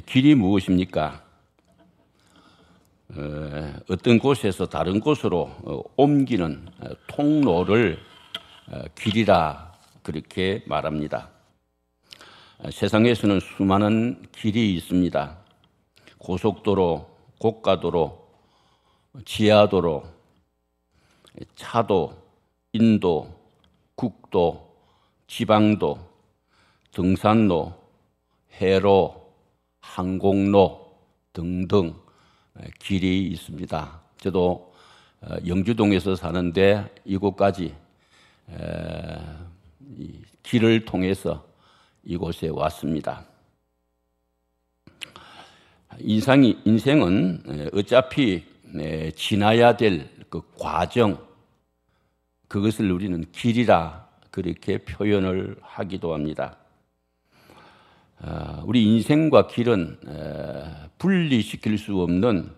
길이 무엇입니까? 어떤 곳에서 다른 곳으로 옮기는 통로를 길이라 그렇게 말합니다. 세상에서는 수많은 길이 있습니다. 고속도로, 고가도로, 지하도로, 차도, 인도, 국도, 지방도, 등산로, 해로, 항공로 등등 길이 있습니다. 저도 영주동에서 사는데 이곳까지 길을 통해서 이곳에 왔습니다. 인생은 어차피 지나야 될 그 과정, 그것을 우리는 길이라 그렇게 표현을 하기도 합니다. 우리 인생과 길은 분리시킬 수 없는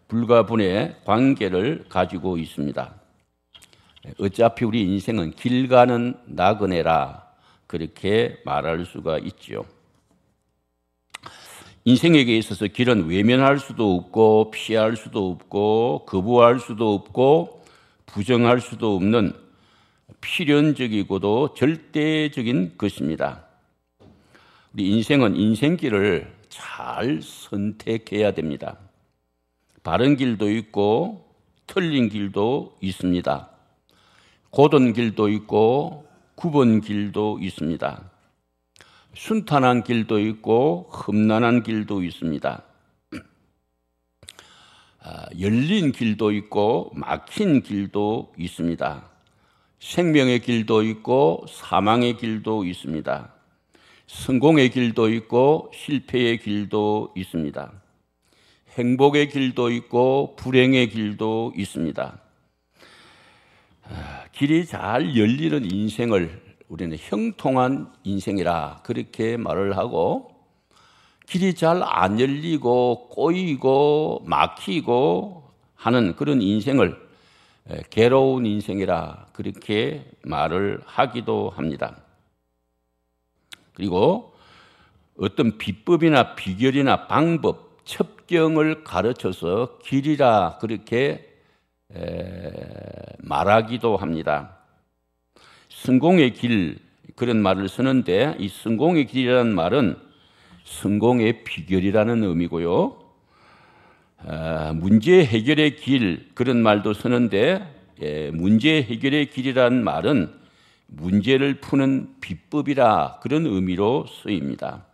불가분의 관계를 가지고 있습니다. 어차피 우리 인생은 길 가는 나그네라 그렇게 말할 수가 있지요. 인생에게 있어서 길은 외면할 수도 없고 피할 수도 없고 거부할 수도 없고 부정할 수도 없는 필연적이고도 절대적인 것입니다. 우리 인생은 인생길을 잘 선택해야 됩니다. 바른 길도 있고 틀린 길도 있습니다. 곧은 길도 있고 굽은 길도 있습니다. 순탄한 길도 있고 험난한 길도 있습니다. 열린 길도 있고 막힌 길도 있습니다. 생명의 길도 있고 사망의 길도 있습니다. 성공의 길도 있고 실패의 길도 있습니다. 행복의 길도 있고 불행의 길도 있습니다. 길이 잘 열리는 인생을 우리는 형통한 인생이라 그렇게 말을 하고, 길이 잘 안 열리고 꼬이고 막히고 하는 그런 인생을 괴로운 인생이라 그렇게 말을 하기도 합니다. 그리고 어떤 비법이나 비결이나 방법, 첩경을 가르쳐서 길이라 그렇게 말하기도 합니다. 성공의 길, 그런 말을 쓰는데 이 성공의 길이라는 말은 성공의 비결이라는 의미고요. 문제 해결의 길, 그런 말도 쓰는데 문제 해결의 길이라는 말은 문제를 푸는 비법이라 그런 의미로 쓰입니다.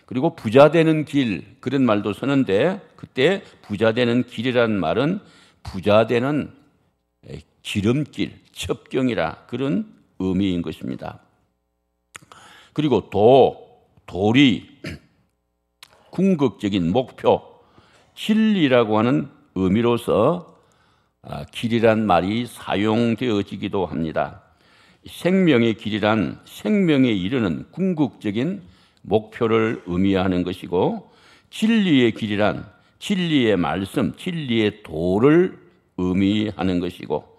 그리고 부자 되는 길, 그런 말도 쓰는데 그때 부자 되는 길이라는 말은 부자 되는 지름길, 첩경이라 그런 의미인 것입니다. 그리고 도리, 궁극적인 목표, 진리라고 하는 의미로서 길이란 말이 사용되어지기도 합니다. 생명의 길이란 생명에 이르는 궁극적인 목표를 의미하는 것이고, 진리의 길이란 진리의 말씀, 진리의 도를 의미하는 것이고,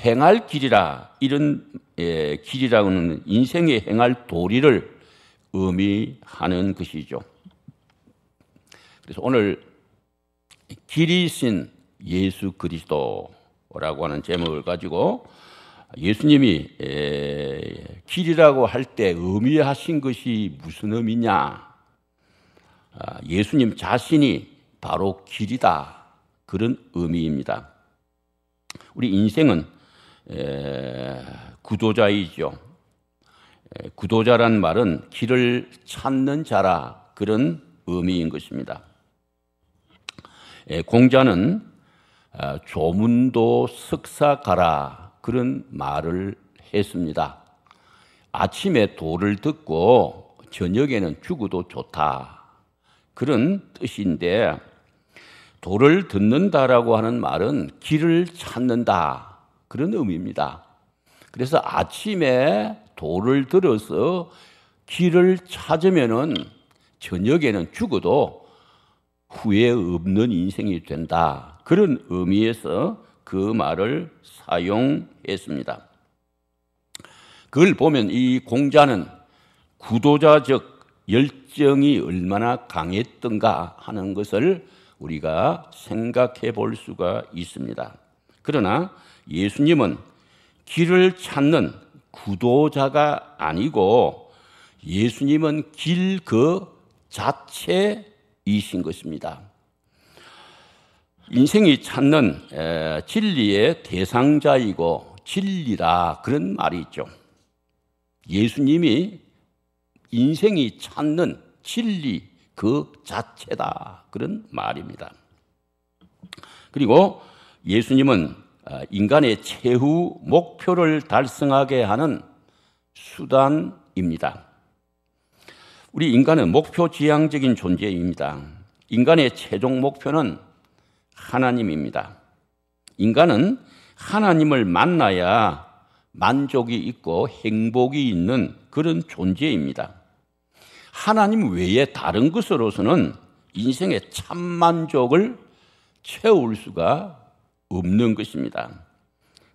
행할 길이라, 이런 길이라고는 인생의 행할 도리를 의미하는 것이죠. 그래서 오늘 길이신 예수 그리스도라고 하는 제목을 가지고 예수님이 길이라고 할 때 의미하신 것이 무슨 의미냐? 예수님 자신이 바로 길이다, 그런 의미입니다. 우리 인생은 구도자이죠. 구도자란 말은 길을 찾는 자라, 그런 의미인 것입니다. 공자는 조문도 석사 가라, 그런 말을 했습니다. 아침에 도를 듣고 저녁에는 죽어도 좋다, 그런 뜻인데, 도를 듣는다라고 하는 말은 길을 찾는다, 그런 의미입니다. 그래서 아침에 도를 들어서 길을 찾으면은 저녁에는 죽어도 후회 없는 인생이 된다, 그런 의미에서 그 말을 사용했습니다. 그걸 보면 이 공자는 구도자적 열정이 얼마나 강했던가 하는 것을 우리가 생각해 볼 수가 있습니다. 그러나 예수님은 길을 찾는 구도자가 아니고 예수님은 길 그 자체이신 것입니다. 인생이 찾는 진리의 대상자이고 진리라 그런 말이 있죠. 예수님이 인생이 찾는 진리 그 자체다 그런 말입니다. 그리고 예수님은 인간의 최후 목표를 달성하게 하는 수단입니다. 우리 인간은 목표지향적인 존재입니다. 인간의 최종 목표는 하나님입니다. 인간은 하나님을 만나야 만족이 있고 행복이 있는 그런 존재입니다. 하나님 외에 다른 것으로서는 인생의 참만족을 채울 수가 없는 것입니다.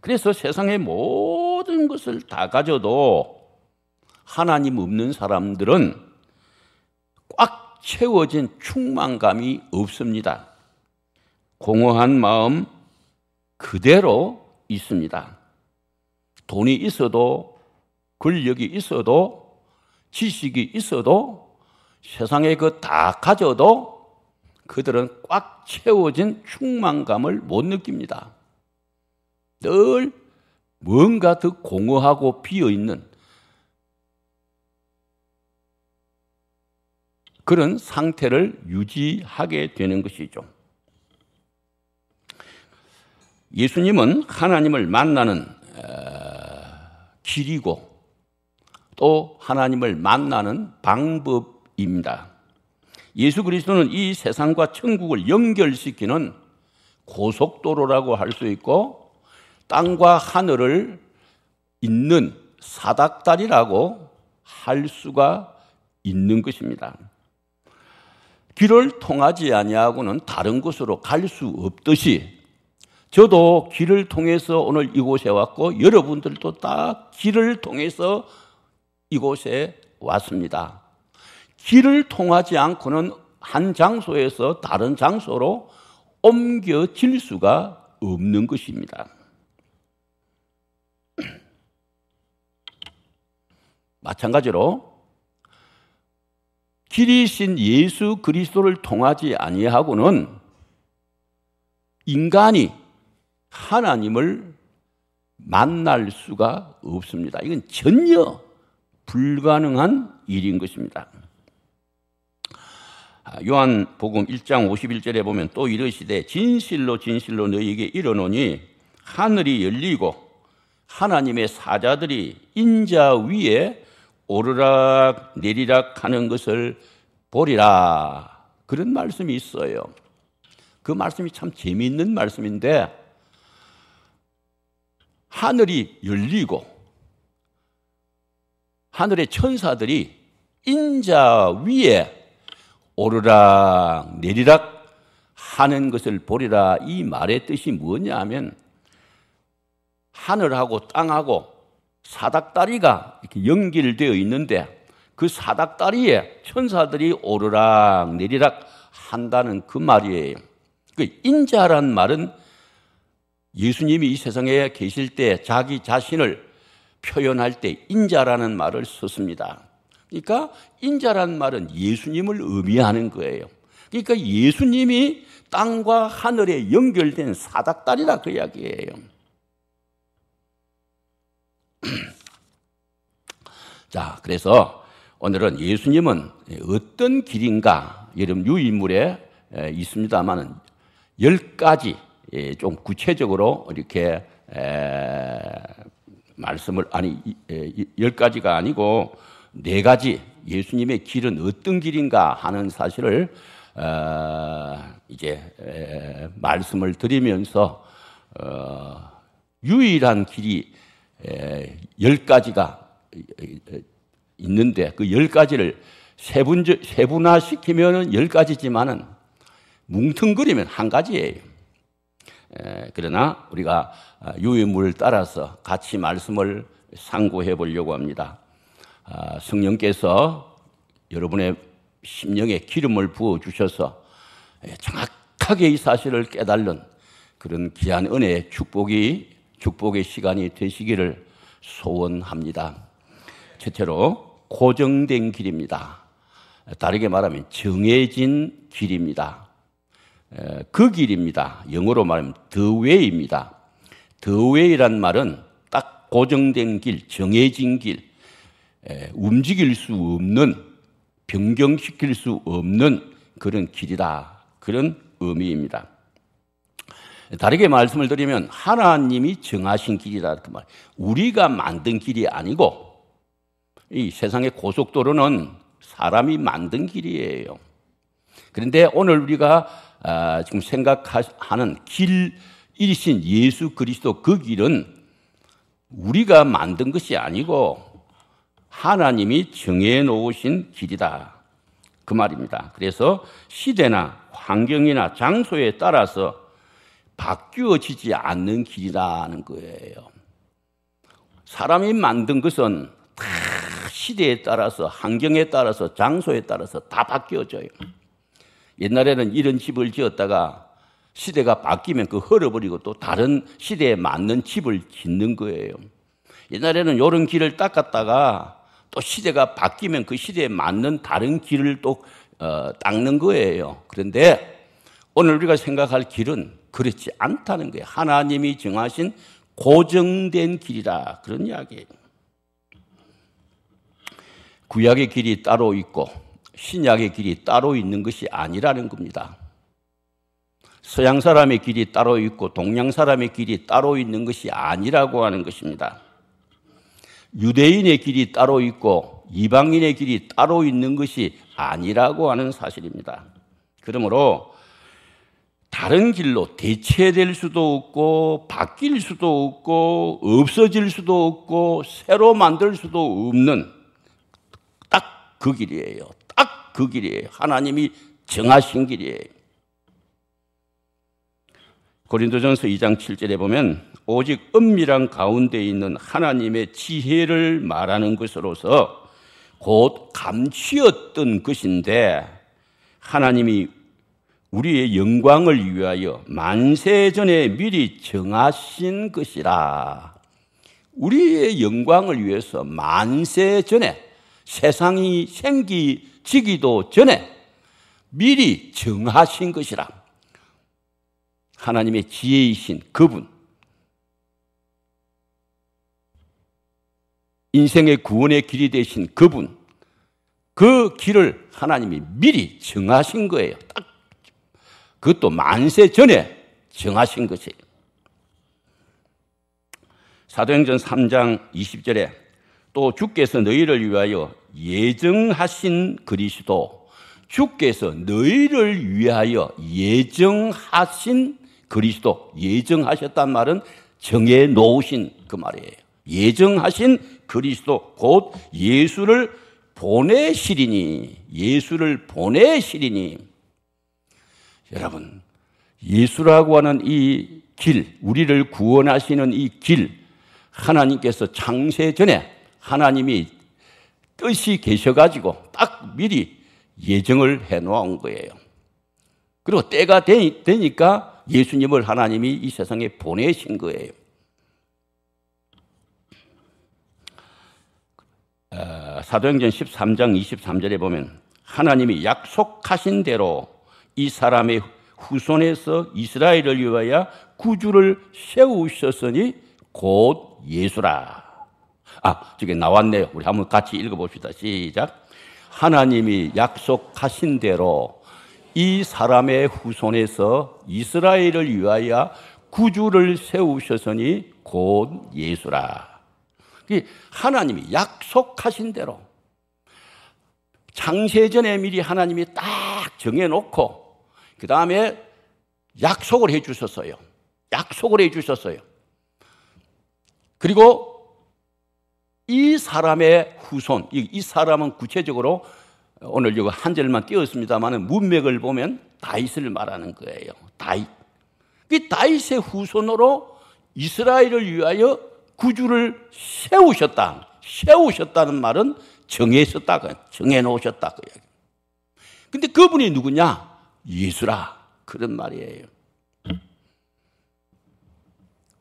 그래서 세상의 모든 것을 다 가져도 하나님 없는 사람들은 꽉 채워진 충만감이 없습니다. 공허한 마음 그대로 있습니다. 돈이 있어도 권력이 있어도 지식이 있어도 세상에 그 다 가져도 그들은 꽉 채워진 충만감을 못 느낍니다. 늘 뭔가 더 공허하고 비어있는 그런 상태를 유지하게 되는 것이죠. 예수님은 하나님을 만나는 길이고 또 하나님을 만나는 방법입니다. 예수 그리스도는 이 세상과 천국을 연결시키는 고속도로라고 할 수 있고 땅과 하늘을 잇는 사닥다리라고 할 수가 있는 것입니다. 길을 통하지 아니하고는 다른 곳으로 갈 수 없듯이 저도 길을 통해서 오늘 이곳에 왔고 여러분들도 다 길을 통해서 이곳에 왔습니다. 길을 통하지 않고는 한 장소에서 다른 장소로 옮겨질 수가 없는 것입니다. 마찬가지로 길이신 예수 그리스도를 통하지 아니하고는 인간이 하나님을 만날 수가 없습니다. 이건 전혀 불가능한 일인 것입니다. 요한복음 1장 51절에 보면 또 이르시되 진실로 진실로 너희에게 이르노니 하늘이 열리고 하나님의 사자들이 인자 위에 오르락 내리락 하는 것을 보리라. 그런 말씀이 있어요. 그 말씀이 참 재미있는 말씀인데 하늘이 열리고 하늘의 천사들이 인자 위에 오르락 내리락 하는 것을 보리라. 이 말의 뜻이 뭐냐 하면 하늘하고 땅하고 사닥다리가 이렇게 연결되어 있는데 그 사닥다리에 천사들이 오르락 내리락 한다는 그 말이에요. 그 인자란 말은 예수님이 이 세상에 계실 때 자기 자신을 표현할 때 인자라는 말을 썼습니다. 그러니까 인자란 말은 예수님을 의미하는 거예요. 그러니까 예수님이 땅과 하늘에 연결된 사닥다리라 그 이야기예요. 자, 그래서 오늘은 예수님은 어떤 길인가, 여러분 유인물에 있습니다만 10가지 좀 구체적으로 이렇게 말씀을 10가지가 아니고 4가지 예수님의 길은 어떤 길인가 하는 사실을 이제 말씀을 드리면서 유일한 길이 10가지가 있는데 그 10가지를 세분화시키면 10가지지만은 뭉텅거리면 한 가지예요. 그러나 우리가 유인물을 따라서 같이 말씀을 상고해 보려고 합니다. 성령께서 여러분의 심령에 기름을 부어주셔서 정확하게 이 사실을 깨달는 그런 귀한 은혜의 축복의 시간이 되시기를 소원합니다. 첫째로 고정된 길입니다. 다르게 말하면 정해진 길입니다. 그 길입니다. 영어로 말하면 the way입니다. the way란 말은 딱 고정된 길, 정해진 길, 움직일 수 없는, 변경시킬 수 없는 그런 길이다. 그런 의미입니다. 다르게 말씀을 드리면 하나님이 정하신 길이다. 그 말. 우리가 만든 길이 아니고 이 세상의 고속도로는 사람이 만든 길이에요. 그런데 오늘 우리가 지금 생각하는 길이신 예수 그리스도 그 길은 우리가 만든 것이 아니고 하나님이 정해 놓으신 길이다. 그 말입니다. 그래서 시대나 환경이나 장소에 따라서 바뀌어지지 않는 길이라는 거예요. 사람이 만든 것은 다 시대에 따라서, 환경에 따라서, 장소에 따라서 다 바뀌어져요. 옛날에는 이런 집을 지었다가 시대가 바뀌면 그 헐어버리고 또 다른 시대에 맞는 집을 짓는 거예요. 옛날에는 이런 길을 닦았다가 또 시대가 바뀌면 그 시대에 맞는 다른 길을 또 닦는 거예요. 그런데 오늘 우리가 생각할 길은 그렇지 않다는 거예요. 하나님이 정하신 고정된 길이라 그런 이야기예요. 구약의 길이 따로 있고 신약의 길이 따로 있는 것이 아니라는 겁니다. 서양 사람의 길이 따로 있고 동양 사람의 길이 따로 있는 것이 아니라고 하는 것입니다. 유대인의 길이 따로 있고 이방인의 길이 따로 있는 것이 아니라고 하는 사실입니다. 그러므로 다른 길로 대체될 수도 없고 바뀔 수도 없고 없어질 수도 없고 새로 만들 수도 없는 딱 그 길이에요. 딱 그 길이에요. 하나님이 정하신 길이에요. 고린도전서 2장 7절에 보면 오직 은밀한 가운데 있는 하나님의 지혜를 말하는 것으로서 곧 감추었던 것인데 하나님이 우리의 영광을 위하여 만세전에 미리 정하신 것이라. 우리의 영광을 위해서 만세전에, 세상이 생기지기도 전에 미리 정하신 것이라. 하나님의 지혜이신 그분, 인생의 구원의 길이 되신 그분, 그 길을 하나님이 미리 정하신 거예요. 딱 그것도 만세 전에 정하신 것이에요. 사도행전 3장 20절에 또 주께서 너희를 위하여 예정하신 그리스도, 주께서 너희를 위하여 예정하신 그리스도, 예정하셨단 말은 정해 놓으신 그 말이에요. 예정하신 그리스도 곧 예수를 보내시리니, 예수를 보내시리니. 여러분, 예수라고 하는 이 길, 우리를 구원하시는 이 길, 하나님께서 창세 전에 하나님이 뜻이 계셔가지고 딱 미리 예정을 해놓은 거예요. 그리고 때가 되니까 예수님을 하나님이 이 세상에 보내신 거예요. 사도행전 13장 23절에 보면 하나님이 약속하신 대로 이 사람의 후손에서 이스라엘을 위하여 구주를 세우셨으니 곧 예수라. 저게 나왔네요. 우리 한번 같이 읽어봅시다. 시작. 하나님이 약속하신 대로 이 사람의 후손에서 이스라엘을 위하여 구주를 세우셨으니 곧 예수라. 하나님이 약속하신 대로 창세전에 미리 하나님이 딱 정해놓고 그 다음에 약속을 해주셨어요. 약속을 해주셨어요. 그리고 이 사람의 후손, 이 사람은 구체적으로 오늘 이거 한 절만 띄웠습니다만 문맥을 보면 다윗을 말하는 거예요. 다윗. 그 다윗의 후손으로 이스라엘을 위하여 구주를 세우셨다. 세우셨다는 말은 정했었다, 정해놓으셨다 그 이야기. 근데 그분이 누구냐? 예수라, 그런 말이에요.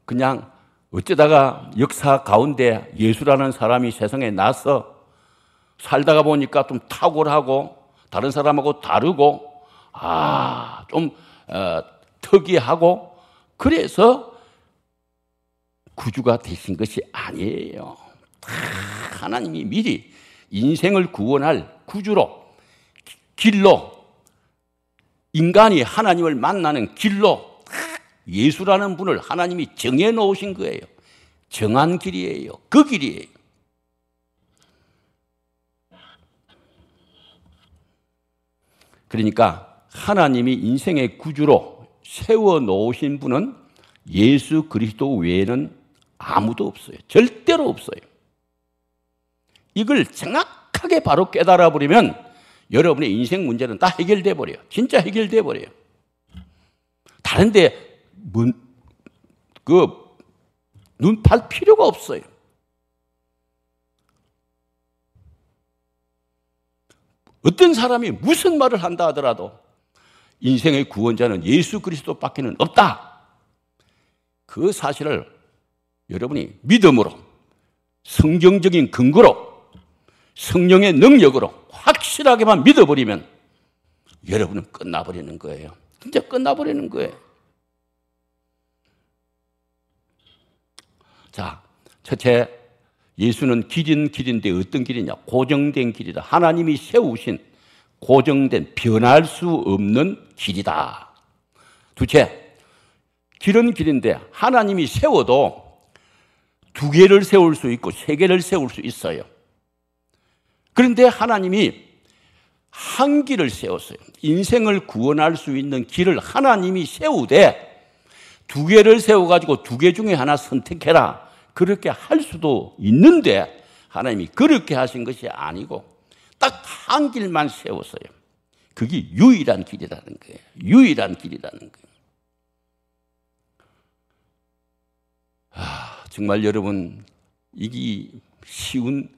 그냥 어쩌다가 역사 가운데 예수라는 사람이 세상에 나서 살다가 보니까 좀 탁월하고 다른 사람하고 다르고 좀 특이하고 그래서 구주가 되신 것이 아니에요. 하나님이 미리 인생을 구원할 구주로, 길로, 인간이 하나님을 만나는 길로 예수라는 분을 하나님이 정해 놓으신 거예요. 정한 길이에요. 그 길이에요. 그러니까 하나님이 인생의 구주로 세워 놓으신 분은 예수 그리스도 외에는 아무도 없어요. 절대로 없어요. 이걸 정확하게 바로 깨달아 버리면 여러분의 인생 문제는 다 해결돼 버려요. 진짜 해결돼 버려요. 다른데 눈 팔 필요가 없어요. 어떤 사람이 무슨 말을 한다 하더라도 인생의 구원자는 예수 그리스도밖에는 없다. 그 사실을 여러분이 믿음으로, 성경적인 근거로, 성령의 능력으로 확실하게만 믿어버리면 여러분은 끝나버리는 거예요. 진짜 끝나버리는 거예요. 자, 첫째, 예수는 길인데 어떤 길이냐? 고정된 길이다. 하나님이 세우신 고정된 변할 수 없는 길이다. 둘째, 길은 길인데 하나님이 세워도 2개를 세울 수 있고 3개를 세울 수 있어요. 그런데 하나님이 한 길을 세웠어요. 인생을 구원할 수 있는 길을 하나님이 세우되 2개를 세워가지고 2개 중에 하나 선택해라. 그렇게 할 수도 있는데 하나님이 그렇게 하신 것이 아니고 딱 한 길만 세웠어요. 그게 유일한 길이라는 거예요. 유일한 길이라는 거예요. 정말 여러분, 이게 쉬운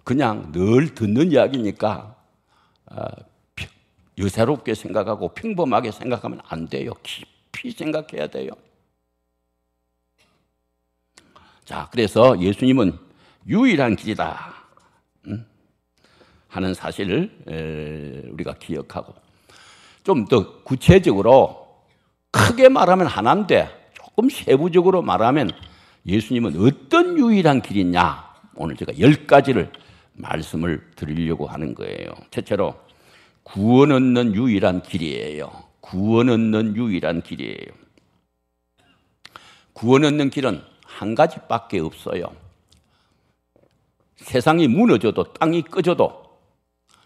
그냥 늘 듣는 이야기니까 여사롭게 생각하고 평범하게 생각하면 안 돼요. 깊이 생각해야 돼요. 자, 그래서 예수님은 유일한 길이다 하는 사실을 우리가 기억하고, 좀 더 구체적으로 크게 말하면 하나인데 조금 세부적으로 말하면 예수님은 어떤 유일한 길이냐, 오늘 제가 10가지를 말씀을 드리려고 하는 거예요. 첫째로 구원 얻는 유일한 길이에요. 구원 얻는 유일한 길이에요. 구원 얻는 길은 한 가지밖에 없어요. 세상이 무너져도 땅이 꺼져도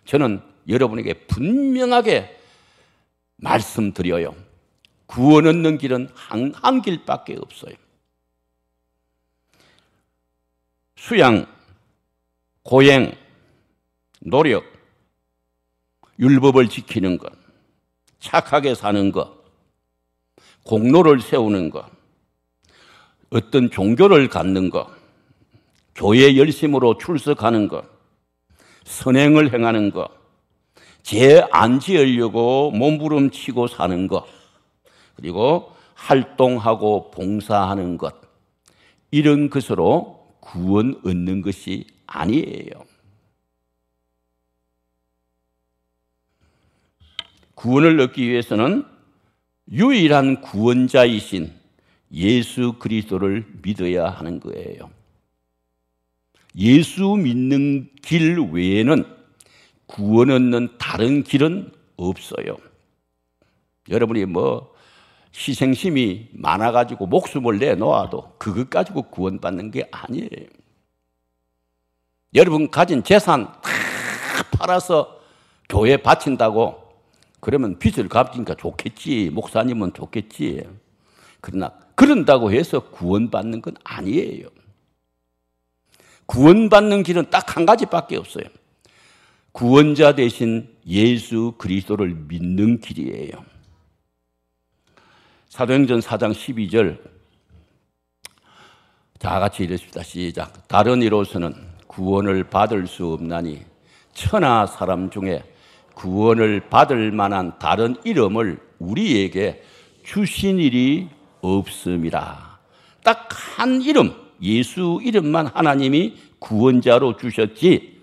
저는 여러분에게 분명하게 말씀드려요. 구원 얻는 길은 한 길밖에 없어요. 수양, 고행, 노력, 율법을 지키는 것, 착하게 사는 것, 공로를 세우는 것, 어떤 종교를 갖는 것, 교회 열심으로 출석하는 것, 선행을 행하는 것, 죄 안 지으려고 몸부림치고 사는 것, 그리고 활동하고 봉사하는 것, 이런 것으로 구원 얻는 것이 아니에요. 구원을 얻기 위해서는 유일한 구원자이신 예수 그리스도를 믿어야 하는 거예요. 예수 믿는 길 외에는 구원 얻는 다른 길은 없어요. 여러분이 희생심이 많아가지고 목숨을 내놓아도 그것 가지고 구원받는 게 아니에요. 여러분 가진 재산 다 팔아서 교회에 바친다고 그러면 빚을 갚으니까 좋겠지, 목사님은 좋겠지. 그러나 그런다고 해서 구원받는 건 아니에요. 구원받는 길은 딱 한 가지밖에 없어요. 구원자 되신 예수 그리스도를 믿는 길이에요. 사도행전 4장 12절 다 같이 읽읍시다. 시작. 다른 이로서는 구원을 받을 수 없나니 천하 사람 중에 구원을 받을 만한 다른 이름을 우리에게 주신 일이 없음이라. 딱 한 이름, 예수 이름만 하나님이 구원자로 주셨지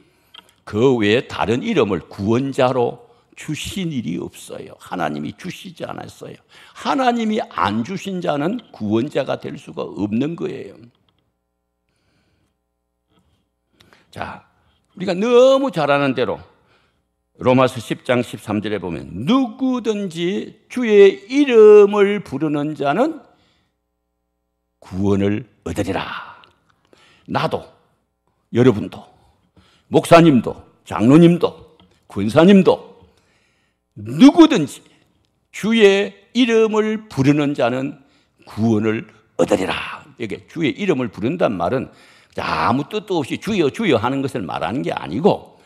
그 외에 다른 이름을 구원자로 주신 일이 없어요. 하나님이 주시지 않았어요. 하나님이 안 주신 자는 구원자가 될 수가 없는 거예요. 자, 우리가 너무 잘 아는 대로 로마서 10장 13절에 보면 누구든지 주의 이름을 부르는 자는 구원을 얻으리라. 나도, 여러분도, 목사님도, 장로님도, 권사님도 누구든지 주의 이름을 부르는 자는 구원을 얻으리라. 이게 주의 이름을 부른단 말은 아무 뜻도 없이 주여 주여 하는 것을 말하는 게 아니고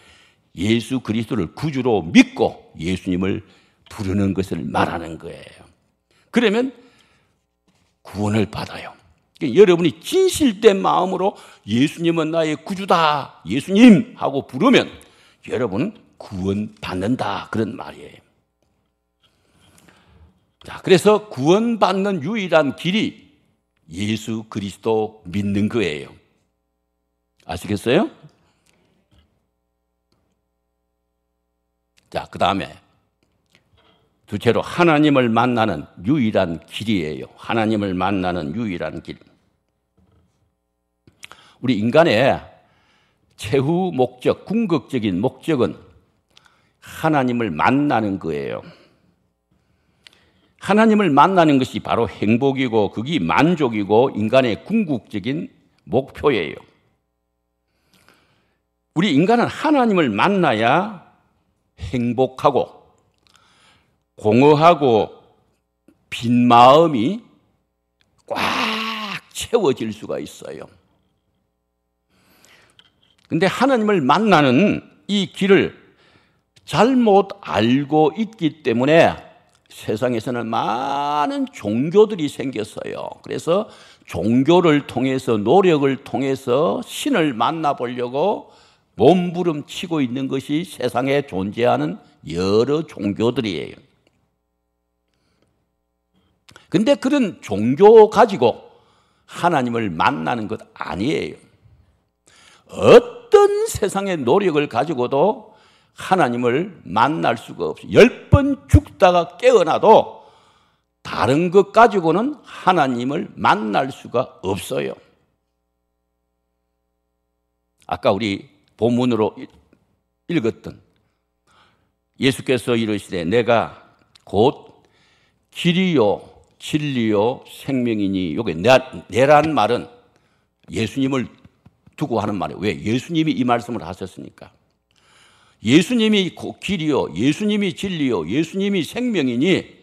예수 그리스도를 구주로 믿고 예수님을 부르는 것을 말하는 거예요. 그러면 구원을 받아요. 그러니까 여러분이 진실된 마음으로 예수님은 나의 구주다, 예수님 하고 부르면 여러분은 구원받는다, 그런 말이에요. 자, 그래서 구원받는 유일한 길이 예수 그리스도 믿는 거예요. 아시겠어요? 자, 그 다음에 둘째로 하나님을 만나는 유일한 길이에요. 하나님을 만나는 유일한 길. 우리 인간의 최후 목적, 궁극적인 목적은 하나님을 만나는 거예요. 하나님을 만나는 것이 바로 행복이고 그게 만족이고 인간의 궁극적인 목표예요. 우리 인간은 하나님을 만나야 행복하고 공허하고 빈 마음이 꽉 채워질 수가 있어요. 근데 하나님을 만나는 이 길을 잘못 알고 있기 때문에 세상에서는 많은 종교들이 생겼어요. 그래서 종교를 통해서 노력을 통해서 신을 만나보려고 몸부림치고 있는 것이 세상에 존재하는 여러 종교들이에요. 근데 그런 종교 가지고 하나님을 만나는 것 아니에요. 어떤 세상의 노력을 가지고도 하나님을 만날 수가 없어요. 10번 죽다가 깨어나도 다른 것 가지고는 하나님을 만날 수가 없어요. 아까 우리 본문으로 읽었던 예수께서 이르시되 내가 곧 길이요 진리요 생명이니, 요게 내란 말은 예수님을 두고 하는 말이에요. 왜? 예수님이 이 말씀을 하셨으니까. 예수님이 길이요, 예수님이 진리요, 예수님이 생명이니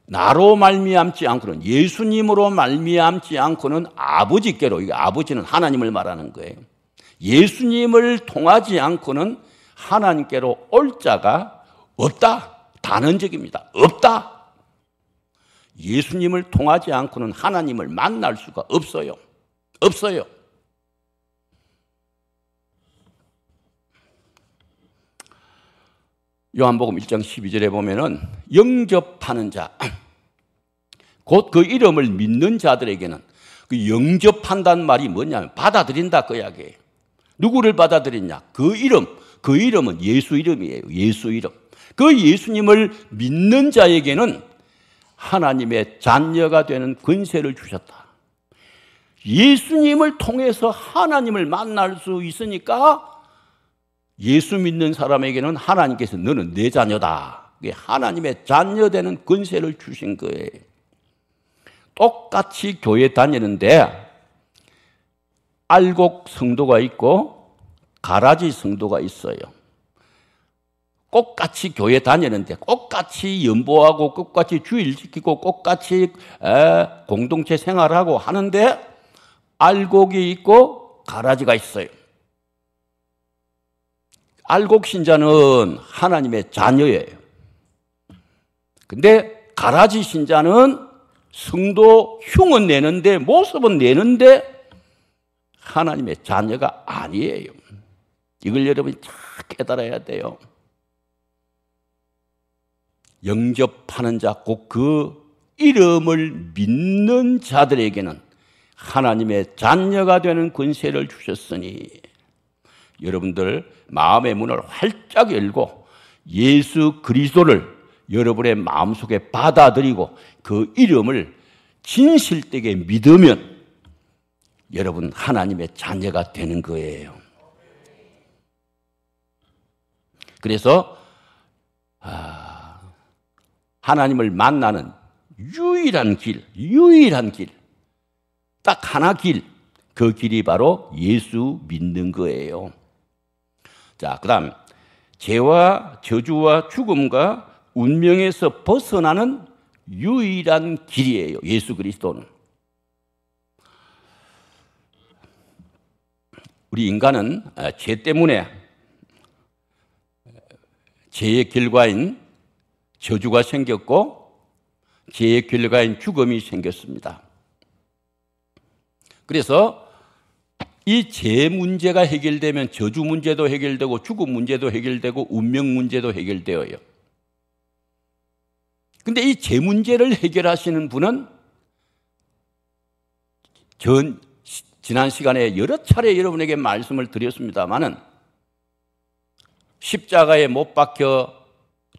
나로 말미암지 않고는, 예수님으로 말미암지 않고는 아버지께로, 이게 아버지는 하나님을 말하는 거예요. 예수님을 통하지 않고는 하나님께로 올 자가 없다. 단언적입니다. 없다. 예수님을 통하지 않고는 하나님을 만날 수가 없어요. 없어요. 요한복음 1장 12절에 보면은 영접하는 자, 곧 그 이름을 믿는 자들에게는, 그 영접한다는 말이 뭐냐면 받아들인다, 그 이야기예요. 누구를 받아들이냐? 그 이름은 예수 이름이에요. 예수 이름. 그 예수님을 믿는 자에게는 하나님의 자녀가 되는 권세를 주셨다. 예수님을 통해서 하나님을 만날 수 있으니까 예수 믿는 사람에게는 하나님께서 너는 내 자녀다, 하나님의 자녀 되는 권세를 주신 거예요. 똑같이 교회 다니는데 알곡 성도가 있고 가라지 성도가 있어요. 똑같이 교회 다니는데 똑같이 연보하고 똑같이 주일 지키고 똑같이 공동체 생활하고 하는데 알곡이 있고 가라지가 있어요. 알곡 신자는 하나님의 자녀예요. 근데 가라지 신자는 성도 흉은 내는데, 모습은 내는데 하나님의 자녀가 아니에요. 이걸 여러분이 잘 깨달아야 돼요. 영접하는 자, 곧 그 이름을 믿는 자들에게는 하나님의 자녀가 되는 권세를 주셨으니 여러분들 마음의 문을 활짝 열고 예수 그리스도를 여러분의 마음속에 받아들이고 그 이름을 진실되게 믿으면 여러분 하나님의 자녀가 되는 거예요. 그래서 하나님을 만나는 유일한 길, 딱 하나 길, 그 길이 바로 예수 믿는 거예요. 자, 그 다음 죄와 저주와 죽음과 운명에서 벗어나는 유일한 길이에요. 예수 그리스도는. 우리 인간은 죄 때문에 죄의 결과인 저주가 생겼고 죄의 결과인 죽음이 생겼습니다. 그래서 이 죄 문제가 해결되면 저주 문제도 해결되고 죽음 문제도 해결되고 운명 문제도 해결되어요. 근데 이 죄 문제를 해결하시는 분은 지난 시간에 여러 차례 여러분에게 말씀을 드렸습니다마는 십자가에 못 박혀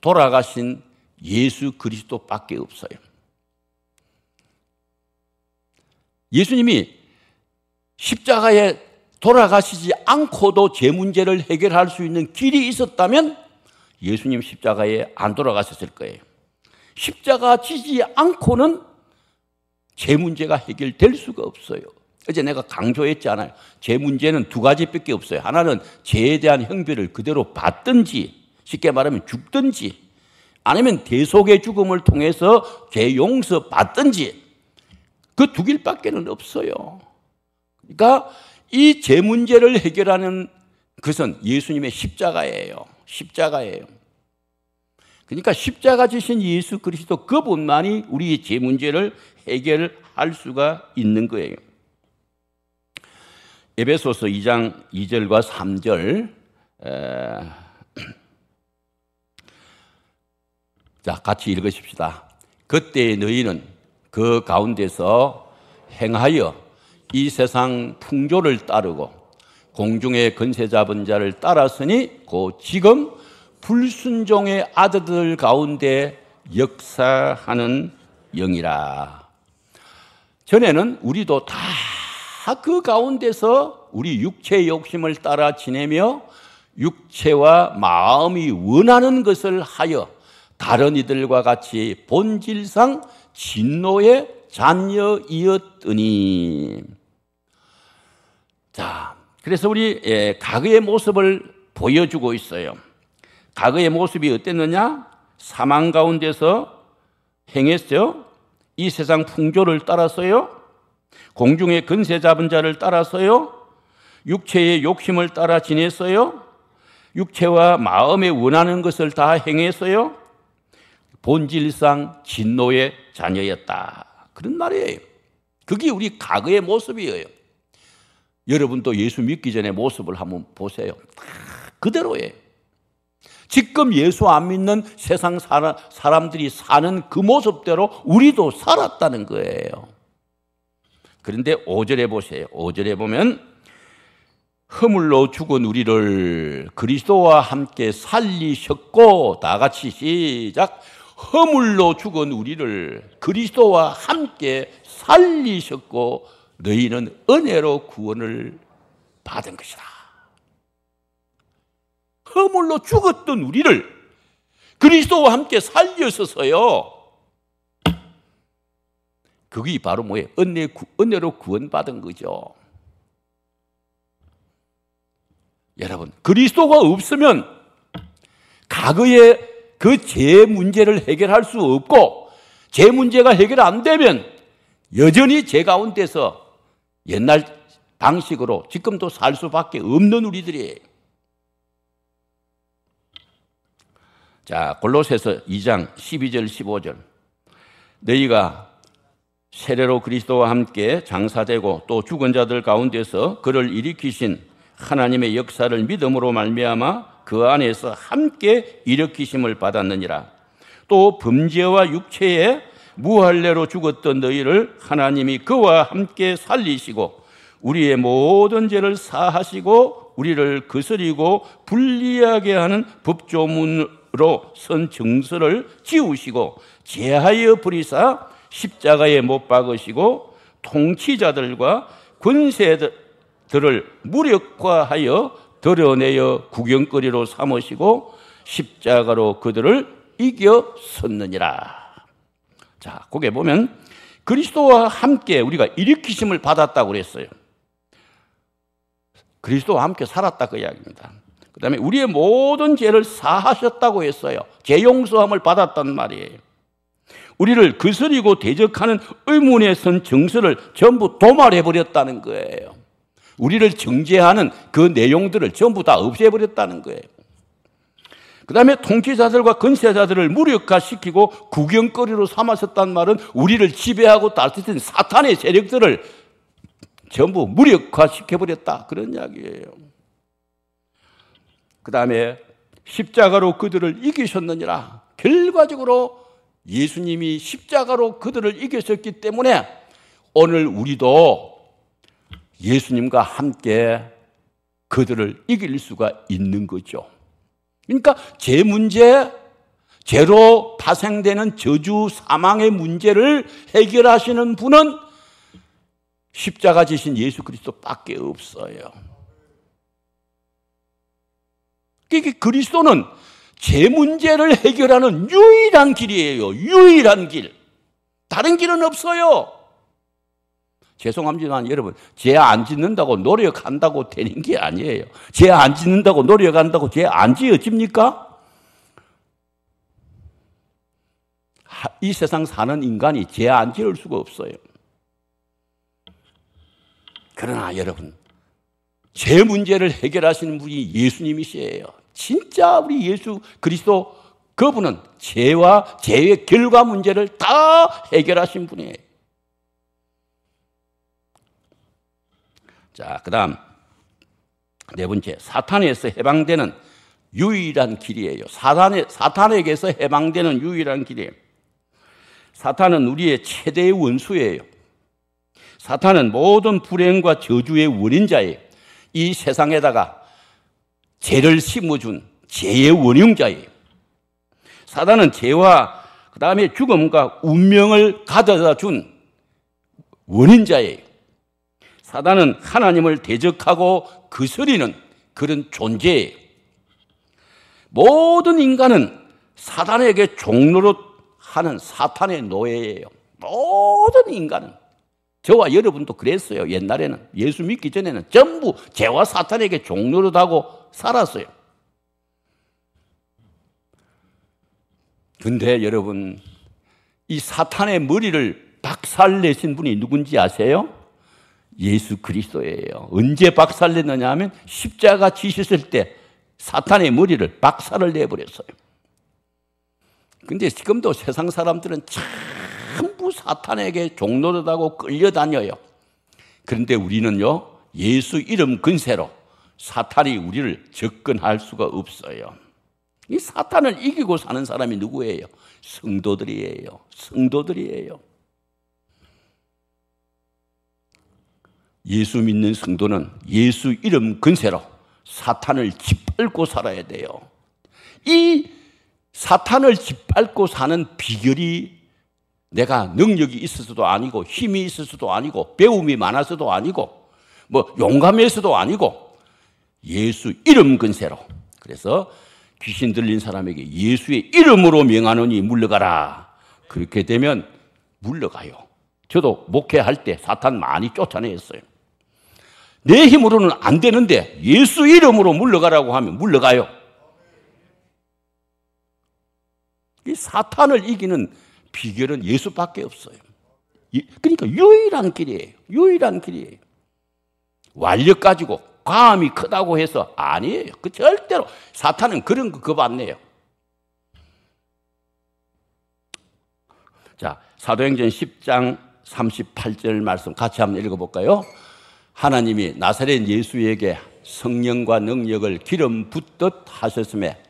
돌아가신 예수 그리스도밖에 없어요. 예수님이 십자가에 돌아가시지 않고도 죄 문제를 해결할 수 있는 길이 있었다면 예수님 십자가에 안 돌아가셨을 거예요. 십자가 지지 않고는 죄 문제가 해결될 수가 없어요. 어제 내가 강조했잖아요. 죄 문제는 두 가지밖에 없어요. 하나는 죄에 대한 형벌을 그대로 받든지, 쉽게 말하면 죽든지, 아니면 대속의 죽음을 통해서 죄 용서 받든지, 그 두 길밖에는 없어요. 그러니까 이 죄 문제를 해결하는 것은 예수님의 십자가예요. 십자가예요. 그러니까 십자가 지신 예수 그리스도 그분만이 우리의 죄 문제를 해결할 수가 있는 거예요. 에베소서 2장 2절과 3절 자, 같이 읽으십시다. 그때 너희는 그 가운데서 행하여 이 세상 풍조를 따르고 공중의 권세 잡은 자를 따랐으니 곧 지금 불순종의 아들들 가운데 역사하는 영이라. 전에는 우리도 다 그 가운데서 우리 육체의 욕심을 따라 지내며 육체와 마음이 원하는 것을 하여 다른 이들과 같이 본질상 진노의 자녀이었더니. 자, 그래서 우리 과거의 모습을 보여주고 있어요. 과거의 모습이 어땠느냐? 사망 가운데서 행했어요. 이 세상 풍조를 따라서요. 공중의 권세 잡은 자를 따라서요. 육체의 욕심을 따라 지냈어요. 육체와 마음에 원하는 것을 다 행했어요. 본질상 진노의 자녀였다. 그런 말이에요. 그게 우리 과거의 모습이에요. 여러분도 예수 믿기 전에 모습을 한번 보세요. 다 그대로예요. 지금 예수 안 믿는 세상 사람들이 사는 그 모습대로 우리도 살았다는 거예요. 그런데 5절에 보세요. 5절에 보면 허물로 죽은 우리를 그리스도와 함께 살리셨고, 다 같이 시작. 허물로 죽은 우리를 그리스도와 함께 살리셨고 너희는 은혜로 구원을 받은 것이다. 허물로 죽었던 우리를 그리스도와 함께 살려서서요. 그게 바로 뭐예요? 은혜로 구원받은 거죠. 여러분, 그리스도가 없으면 과거의 그 죄 문제를 해결할 수 없고, 죄 문제가 해결 안 되면 여전히 죄 가운데서 옛날 방식으로 지금도 살 수밖에 없는 우리들이에요. 자, 골로새서 2장 12절 15절. 너희가 세례로 그리스도와 함께 장사되고 또 죽은 자들 가운데서 그를 일으키신 하나님의 역사를 믿음으로 말미암아 그 안에서 함께 일으키심을 받았느니라. 또 범죄와 육체에 무할례로 죽었던 너희를 하나님이 그와 함께 살리시고 우리의 모든 죄를 사하시고 우리를 거스리고 불리하게 하는 법조문으로 선 정서를 지우시고 제하여 버리사 십자가에 못 박으시고 통치자들과 권세들을 무력화하여 드러내어 구경거리로 삼으시고 십자가로 그들을 이겨섰느니라. 자, 거기에 보면 그리스도와 함께 우리가 일으키심을 받았다고 그랬어요. 그리스도와 함께 살았다 그 이야기입니다. 그 다음에 우리의 모든 죄를 사하셨다고 했어요. 죄 용서함을 받았단 말이에요. 우리를 거스리고 대적하는 의문의 선 정서를 전부 도말해버렸다는 거예요. 우리를 정죄하는 그 내용들을 전부 다 없애버렸다는 거예요. 그 다음에 통치자들과 권세자들을 무력화시키고 구경거리로 삼으셨다는 말은 우리를 지배하고 다스리는 사탄의 세력들을 전부 무력화시켜버렸다, 그런 이야기예요. 그 다음에 십자가로 그들을 이기셨느니라. 결과적으로 예수님이 십자가로 그들을 이기셨기 때문에 오늘 우리도 예수님과 함께 그들을 이길 수가 있는 거죠. 그러니까 죄 문제, 죄로 파생되는 저주, 사망의 문제를 해결하시는 분은 십자가 지신 예수 그리스도밖에 없어요. 그러니까 그리스도는 죄 문제를 해결하는 유일한 길이에요. 유일한 길. 다른 길은 없어요. 죄송합니다만 여러분, 죄 안 짓는다고 노력한다고 되는 게 아니에요. 죄 안 짓는다고 노력한다고 죄 안 지어집니까? 이 세상 사는 인간이 죄 안 지을 수가 없어요. 그러나 여러분, 죄 문제를 해결하시는 분이 예수님이시에요. 진짜 우리 예수 그리스도 그분은 죄와 죄의 결과 문제를 다 해결하신 분이에요. 자, 그 다음 네 번째, 사탄에서 해방되는 유일한 길이에요. 사탄에게서 해방되는 유일한 길이에요. 사탄은 우리의 최대의 원수예요. 사탄은 모든 불행과 저주의 원인자예요. 이 세상에다가 죄를 심어준 죄의 원흉자예요. 사탄은 죄와 그 다음에 죽음과 운명을 가져다 준 원인자예요. 사탄은 하나님을 대적하고 거스리는 그런 존재예요. 모든 인간은 사탄에게 종노릇하는 사탄의 노예예요. 모든 인간은. 저와 여러분도 그랬어요. 옛날에는 예수 믿기 전에는 전부 죄와 사탄에게 종노릇하고 살았어요. 근데 여러분, 이 사탄의 머리를 박살내신 분이 누군지 아세요? 예수 그리스도예요. 언제 박살냈느냐 하면 십자가 지셨을 때 사탄의 머리를 박살을 내버렸어요. 근데 지금도 세상 사람들은 전부 사탄에게 종노릇하고 끌려다녀요. 그런데 우리는요, 예수 이름 근세로 사탄이 우리를 접근할 수가 없어요. 이 사탄을 이기고 사는 사람이 누구예요? 성도들이에요. 성도들이에요. 예수 믿는 성도는 예수 이름 근세로 사탄을 짓밟고 살아야 돼요. 이 사탄을 짓밟고 사는 비결이 내가 능력이 있어서도 아니고 힘이 있어서도 아니고 배움이 많아서도 아니고 뭐 용감해서도 아니고 예수 이름 근세로. 그래서 귀신 들린 사람에게 예수의 이름으로 명하노니 물러가라. 그렇게 되면 물러가요. 저도 목회할 때 사탄 많이 쫓아냈어요. 내 힘으로는 안 되는데 예수 이름으로 물러가라고 하면 물러가요. 이 사탄을 이기는 비결은 예수밖에 없어요. 그러니까 유일한 길이에요. 유일한 길이에요. 완력 가지고 과함이 크다고 해서 아니에요. 그 절대로 사탄은 그런 거 겁 안 내요. 자, 사도행전 10장 38절 말씀 같이 한번 읽어볼까요? 하나님이 나사렛 예수에게 성령과 능력을 기름 붓듯 하셨음에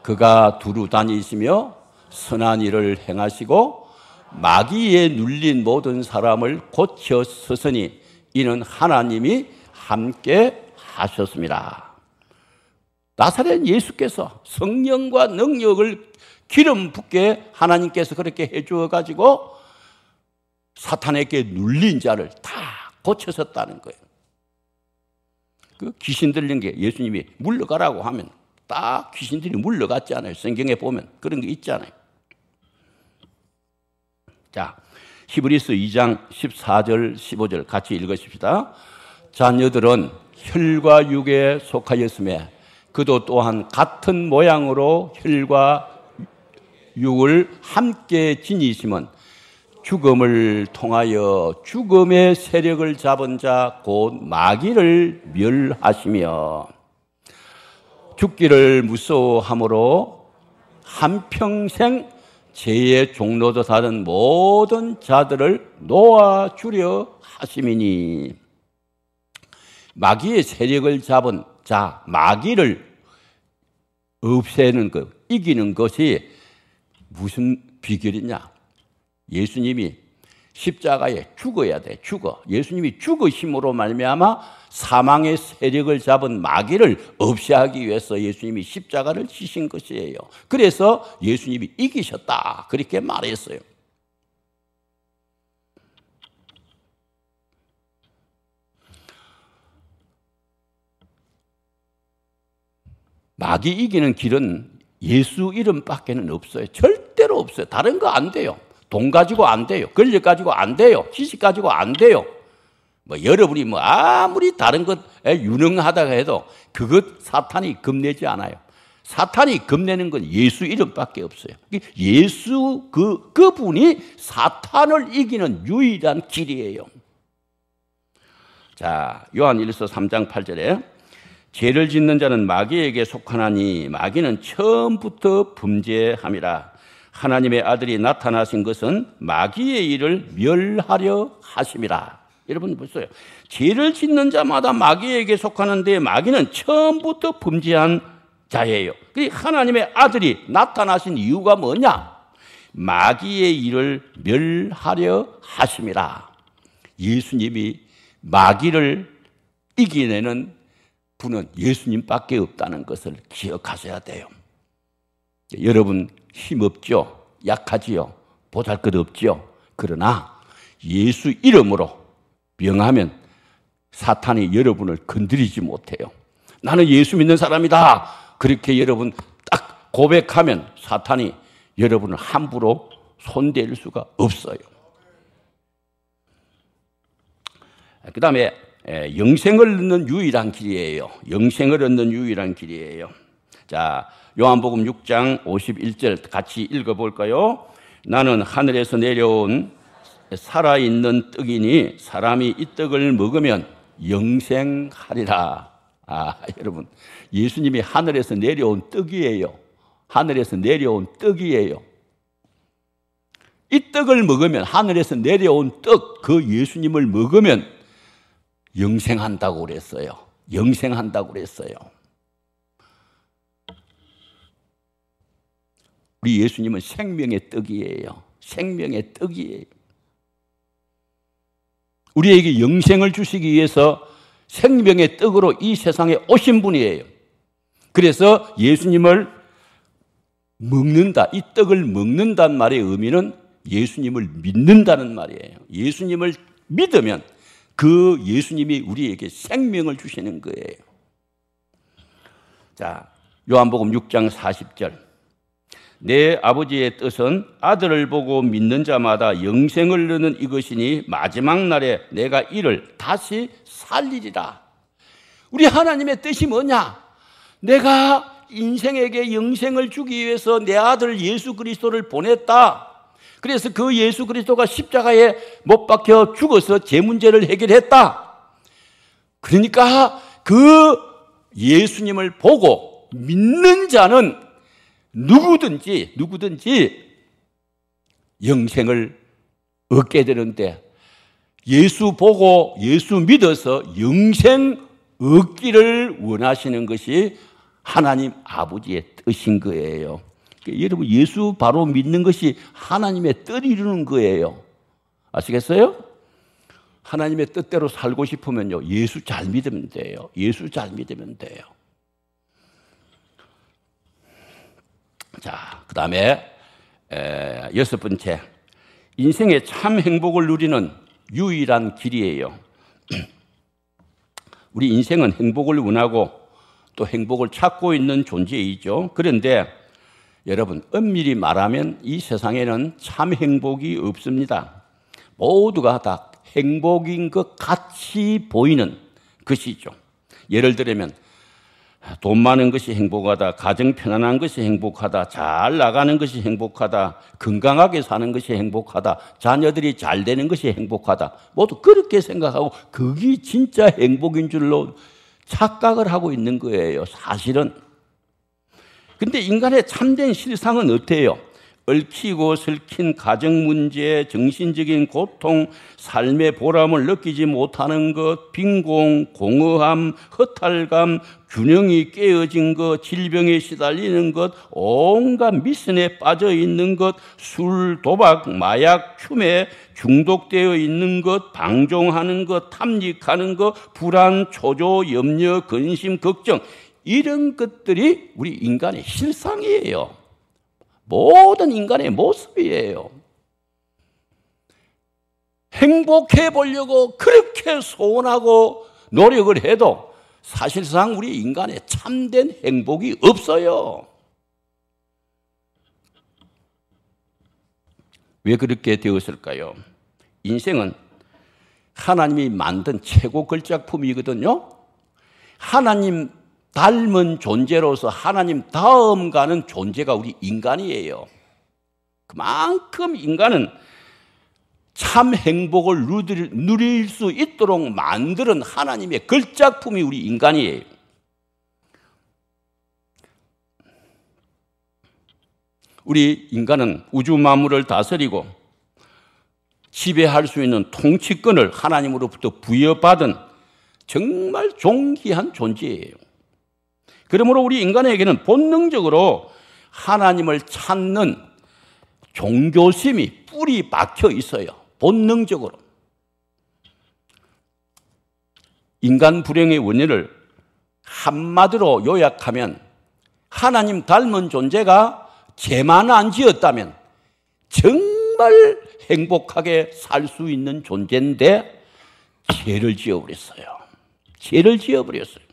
그가 두루 다니시며 선한 일을 행하시고 마귀에 눌린 모든 사람을 고쳐 서으니 이는 하나님이 함께 하셨습니다. 나사렛 예수께서 성령과 능력을 기름 붓게 하나님께서 그렇게 해주어 가지고 사탄에게 눌린 자를 다 고쳐섰다는 거예요. 그 귀신 들린 게 예수님이 물러가라고 하면 딱 귀신들이 물러갔지 않아요? 성경에 보면 그런 게 있잖아요. 자, 히브리서 2장 14절 15절 같이 읽으십시다. 자녀들은 혈과 육에 속하였음에 그도 또한 같은 모양으로 혈과 육을 함께 지니심은 죽음을 통하여 죽음의 세력을 잡은 자 곧 마귀를 멸하시며 죽기를 무서워함으로 한평생 죄의 종로도 다른 모든 자들을 놓아주려 하심이니 마귀의 세력을 잡은 자, 마귀를 없애는 것, 이기는 것이 무슨 비결이냐? 예수님이 십자가에 죽어야 돼. 죽어. 예수님이 죽으심으로 말미암아 사망의 세력을 잡은 마귀를 없애하기 위해서 예수님이 십자가를 지신 것이에요. 그래서 예수님이 이기셨다. 그렇게 말했어요. 마귀 이기는 길은 예수 이름밖에는 없어요. 절대로 없어요. 다른 거 안 돼요. 돈 가지고 안 돼요. 권력 가지고 안 돼요. 지식 가지고 안 돼요. 여러분이 아무리 다른 것에 유능하다고 해도 그것 사탄이 겁내지 않아요. 사탄이 겁내는 건 예수 이름밖에 없어요. 예수 그분이 사탄을 이기는 유일한 길이에요. 자, 요한일서 3장 8절에 죄를 짓는 자는 마귀에게 속하나니 마귀는 처음부터 범죄함이라. 하나님의 아들이 나타나신 것은 마귀의 일을 멸하려 하심이라. 여러분 보세요. 죄를 짓는 자마다 마귀에게 속하는데 마귀는 처음부터 범죄한 자예요. 하나님의 아들이 나타나신 이유가 뭐냐? 마귀의 일을 멸하려 하심이라. 예수님이 마귀를 이겨내는 분은 예수님밖에 없다는 것을 기억하셔야 돼요. 여러분 힘없죠? 약하지요? 보잘것없죠? 그러나 예수 이름으로 명하면 사탄이 여러분을 건드리지 못해요. 나는 예수 믿는 사람이다. 그렇게 여러분 딱 고백하면 사탄이 여러분을 함부로 손댈 수가 없어요. 그 다음에 영생을 얻는 유일한 길이에요. 영생을 얻는 유일한 길이에요. 자, 요한복음 6장 51절 같이 읽어볼까요? 나는 하늘에서 내려온 살아있는 떡이니 사람이 이 떡을 먹으면 영생하리라. 여러분, 예수님이 하늘에서 내려온 떡이에요. 하늘에서 내려온 떡이에요. 이 떡을 먹으면, 하늘에서 내려온 떡, 그 예수님을 먹으면 영생한다고 그랬어요. 영생한다고 그랬어요. 우리 예수님은 생명의 떡이에요. 생명의 떡이에요. 우리에게 영생을 주시기 위해서 생명의 떡으로 이 세상에 오신 분이에요. 그래서 예수님을 먹는다, 이 떡을 먹는다는 말의 의미는 예수님을 믿는다는 말이에요. 예수님을 믿으면 그 예수님이 우리에게 생명을 주시는 거예요. 자, 요한복음 6장 40절. 내 아버지의 뜻은 아들을 보고 믿는 자마다 영생을 얻는 이것이니 마지막 날에 내가 이를 다시 살리리라. 우리 하나님의 뜻이 뭐냐? 내가 인생에게 영생을 주기 위해서 내 아들 예수 그리스도를 보냈다. 그래서 그 예수 그리스도가 십자가에 못 박혀 죽어서 제 문제를 해결했다. 그러니까 그 예수님을 보고 믿는 자는 누구든지 영생을 얻게 되는데 예수 보고 예수 믿어서 영생 얻기를 원하시는 것이 하나님 아버지의 뜻인 거예요. 여러분, 예수 바로 믿는 것이 하나님의 뜻 이루는 거예요. 아시겠어요? 하나님의 뜻대로 살고 싶으면요, 예수 잘 믿으면 돼요. 예수 잘 믿으면 돼요. 자, 그 다음에 6번째, 인생의 참 행복을 누리는 유일한 길이에요. 우리 인생은 행복을 원하고 또 행복을 찾고 있는 존재이죠. 그런데 여러분, 엄밀히 말하면 이 세상에는 참 행복이 없습니다. 모두가 다 행복인 것 같이 보이는 것이죠. 예를 들면 돈 많은 것이 행복하다, 가정 편안한 것이 행복하다, 잘 나가는 것이 행복하다, 건강하게 사는 것이 행복하다, 자녀들이 잘 되는 것이 행복하다, 모두 그렇게 생각하고 그게 진짜 행복인 줄로 착각을 하고 있는 거예요, 사실은. 근데 인간의 참된 실상은 어때요? 얽히고 설킨 가정 문제, 정신적인 고통, 삶의 보람을 느끼지 못하는 것, 빈공, 공허함, 허탈감, 균형이 깨어진 것, 질병에 시달리는 것, 온갖 미신에 빠져 있는 것, 술, 도박, 마약, 춤에 중독되어 있는 것, 방종하는 것, 탐닉하는 것, 불안, 초조, 염려, 근심, 걱정, 이런 것들이 우리 인간의 실상이에요. 모든 인간의 모습이에요. 행복해 보려고 그렇게 소원하고 노력을 해도 사실상 우리 인간의 참된 행복이 없어요. 왜 그렇게 되었을까요? 인생은 하나님이 만든 최고 걸작품이거든요. 하나님 닮은 존재로서 하나님 다음 가는 존재가 우리 인간이에요. 그만큼 인간은 참 행복을 누릴 수 있도록 만드는 하나님의 걸작품이 우리 인간이에요. 우리 인간은 우주 만물을 다스리고 지배할 수 있는 통치권을 하나님으로부터 부여받은 정말 존귀한 존재예요. 그러므로 우리 인간에게는 본능적으로 하나님을 찾는 종교심이 뿌리 박혀 있어요. 본능적으로. 인간 불행의 원인을 한마디로 요약하면 하나님 닮은 존재가 죄만 안 지었다면 정말 행복하게 살 수 있는 존재인데 죄를 지어버렸어요. 죄를 지어버렸어요.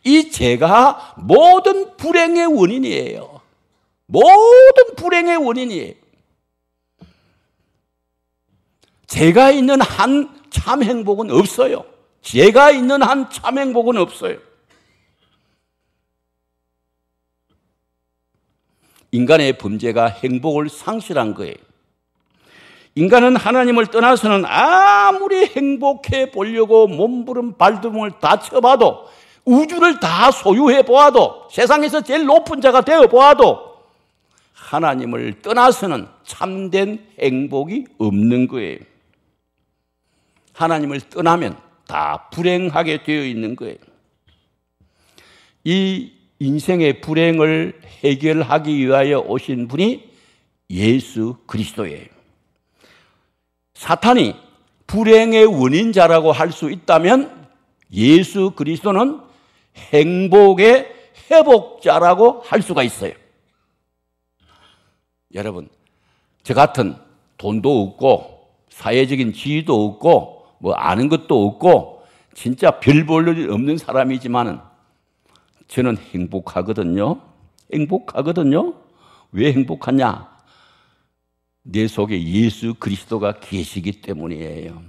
이 죄가 모든 불행의 원인이에요. 모든 불행의 원인이에요. 죄가 있는 한 참 행복은 없어요. 죄가 있는 한 참 행복은 없어요. 인간의 범죄가 행복을 상실한 거예요. 인간은 하나님을 떠나서는 아무리 행복해 보려고 몸부림 발버둥을 다 쳐봐도, 우주를 다 소유해 보아도, 세상에서 제일 높은 자가 되어 보아도 하나님을 떠나서는 참된 행복이 없는 거예요. 하나님을 떠나면 다 불행하게 되어 있는 거예요. 이 인생의 불행을 해결하기 위하여 오신 분이 예수 그리스도예요. 사탄이 불행의 원인자라고 할 수 있다면 예수 그리스도는 행복의 회복자라고 할 수가 있어요. 여러분, 저 같은 돈도 없고 사회적인 지위도 없고 뭐 아는 것도 없고 진짜 별 볼 일 없는 사람이지만은 저는 행복하거든요. 행복하거든요. 왜 행복하냐? 내 속에 예수 그리스도가 계시기 때문이에요.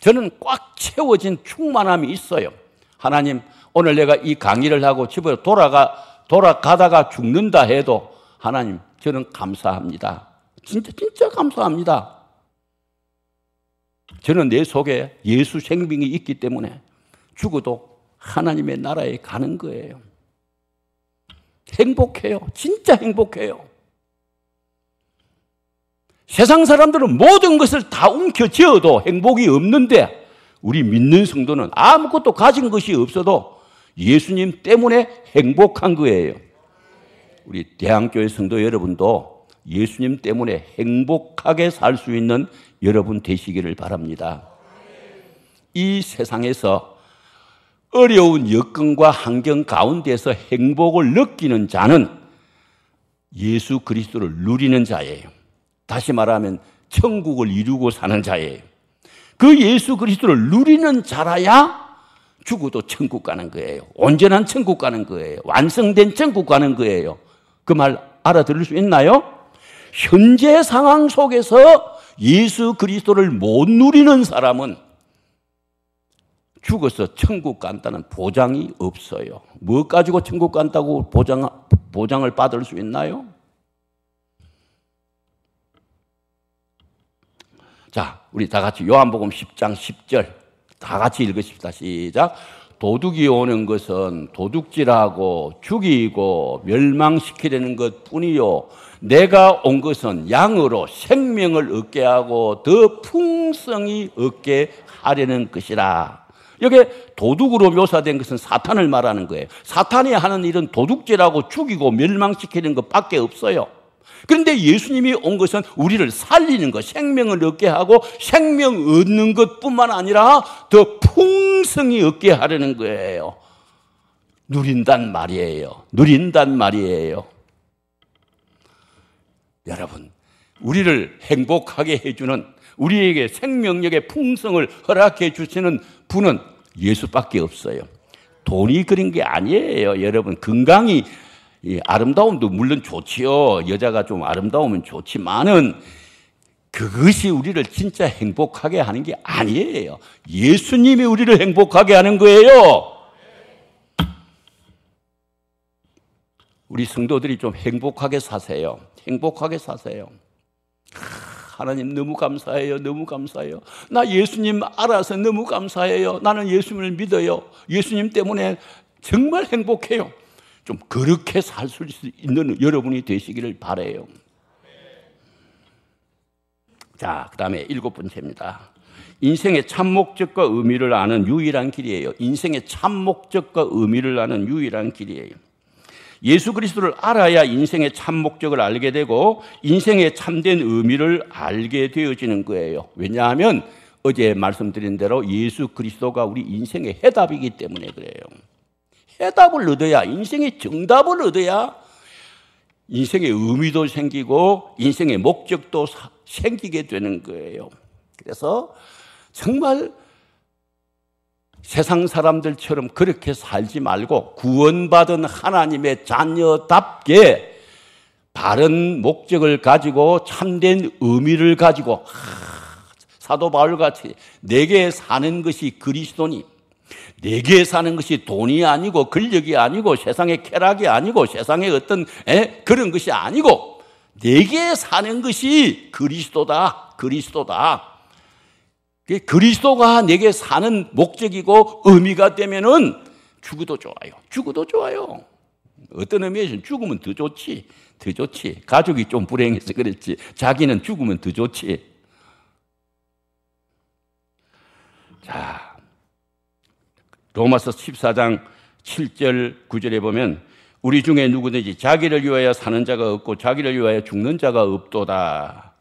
저는 꽉 채워진 충만함이 있어요. 하나님, 오늘 내가 이 강의를 하고 집에 돌아가다가 죽는다 해도 하나님, 저는 감사합니다. 진짜 감사합니다. 저는 내 속에 예수 생명이 있기 때문에 죽어도 하나님의 나라에 가는 거예요. 행복해요. 진짜 행복해요. 세상 사람들은 모든 것을 다 움켜쥐어도 행복이 없는데 우리 믿는 성도는 아무것도 가진 것이 없어도 예수님 때문에 행복한 거예요. 우리 대한교회 성도 여러분도 예수님 때문에 행복하게 살 수 있는 여러분 되시기를 바랍니다. 이 세상에서 어려운 여건과 환경 가운데서 행복을 느끼는 자는 예수 그리스도를 누리는 자예요. 다시 말하면 천국을 이루고 사는 자예요. 그 예수 그리스도를 누리는 자라야 죽어도 천국 가는 거예요. 온전한 천국 가는 거예요. 완성된 천국 가는 거예요. 그 말 알아들을 수 있나요? 현재 상황 속에서 예수 그리스도를 못 누리는 사람은 죽어서 천국 간다는 보장이 없어요. 뭐 가지고 천국 간다고 보장을 받을 수 있나요? 자, 우리 다 같이 요한복음 10장 10절 다 같이 읽으십시다. 시작. 도둑이 오는 것은 도둑질하고 죽이고 멸망시키려는 것뿐이요 내가 온 것은 양으로 생명을 얻게 하고 더 풍성히 얻게 하려는 것이라. 여기 도둑으로 묘사된 것은 사탄을 말하는 거예요. 사탄이 하는 일은 도둑질하고 죽이고 멸망시키는 것밖에 없어요. 그런데 예수님이 온 것은 우리를 살리는 것, 생명을 얻게 하고 생명 얻는 것뿐만 아니라 더 풍성히 얻게 하려는 거예요. 누린단 말이에요. 누린단 말이에요. 여러분, 우리를 행복하게 해주는, 우리에게 생명력의 풍성을 허락해 주시는 분은 예수밖에 없어요. 돈이 그런 게 아니에요. 여러분, 건강이 아름다움도 물론 좋지요. 여자가 좀 아름다우면 좋지만은 그것이 우리를 진짜 행복하게 하는 게 아니에요. 예수님이 우리를 행복하게 하는 거예요. 우리 성도들이 좀 행복하게 사세요. 행복하게 사세요. 하나님 너무 감사해요. 너무 감사해요. 나 예수님 알아서 너무 감사해요. 나는 예수님을 믿어요. 예수님 때문에 정말 행복해요. 좀 그렇게 살 수 있는 여러분이 되시기를 바라요. 자, 그 다음에 7번째입니다. 인생의 참 목적과 의미를 아는 유일한 길이에요. 인생의 참 목적과 의미를 아는 유일한 길이에요. 예수 그리스도를 알아야 인생의 참 목적을 알게 되고 인생의 참된 의미를 알게 되어지는 거예요. 왜냐하면 어제 말씀드린 대로 예수 그리스도가 우리 인생의 해답이기 때문에 그래요. 해답을 얻어야, 인생의 정답을 얻어야 인생의 의미도 생기고 인생의 목적도 생기게 되는 거예요. 그래서 정말 세상 사람들처럼 그렇게 살지 말고 구원받은 하나님의 자녀답게 바른 목적을 가지고 참된 의미를 가지고 사도 바울같이 내게 사는 것이 그리스도니 내게 사는 것이 돈이 아니고 권력이 아니고 세상의 쾌락이 아니고 세상의 어떤 그런 것이 아니고 내게 사는 것이 그리스도다. 그리스도다. 그리스도가 내게 사는 목적이고 의미가 되면은 죽어도 좋아요. 죽어도 좋아요. 어떤 의미에서는 죽으면 더 좋지. 더 좋지. 가족이 좀 불행해서 그랬지. 자기는 죽으면 더 좋지. 자, 로마서 14장 7절 9절에 보면 우리 중에 누구든지 자기를 위하여 사는 자가 없고 자기를 위하여 죽는 자가 없도다.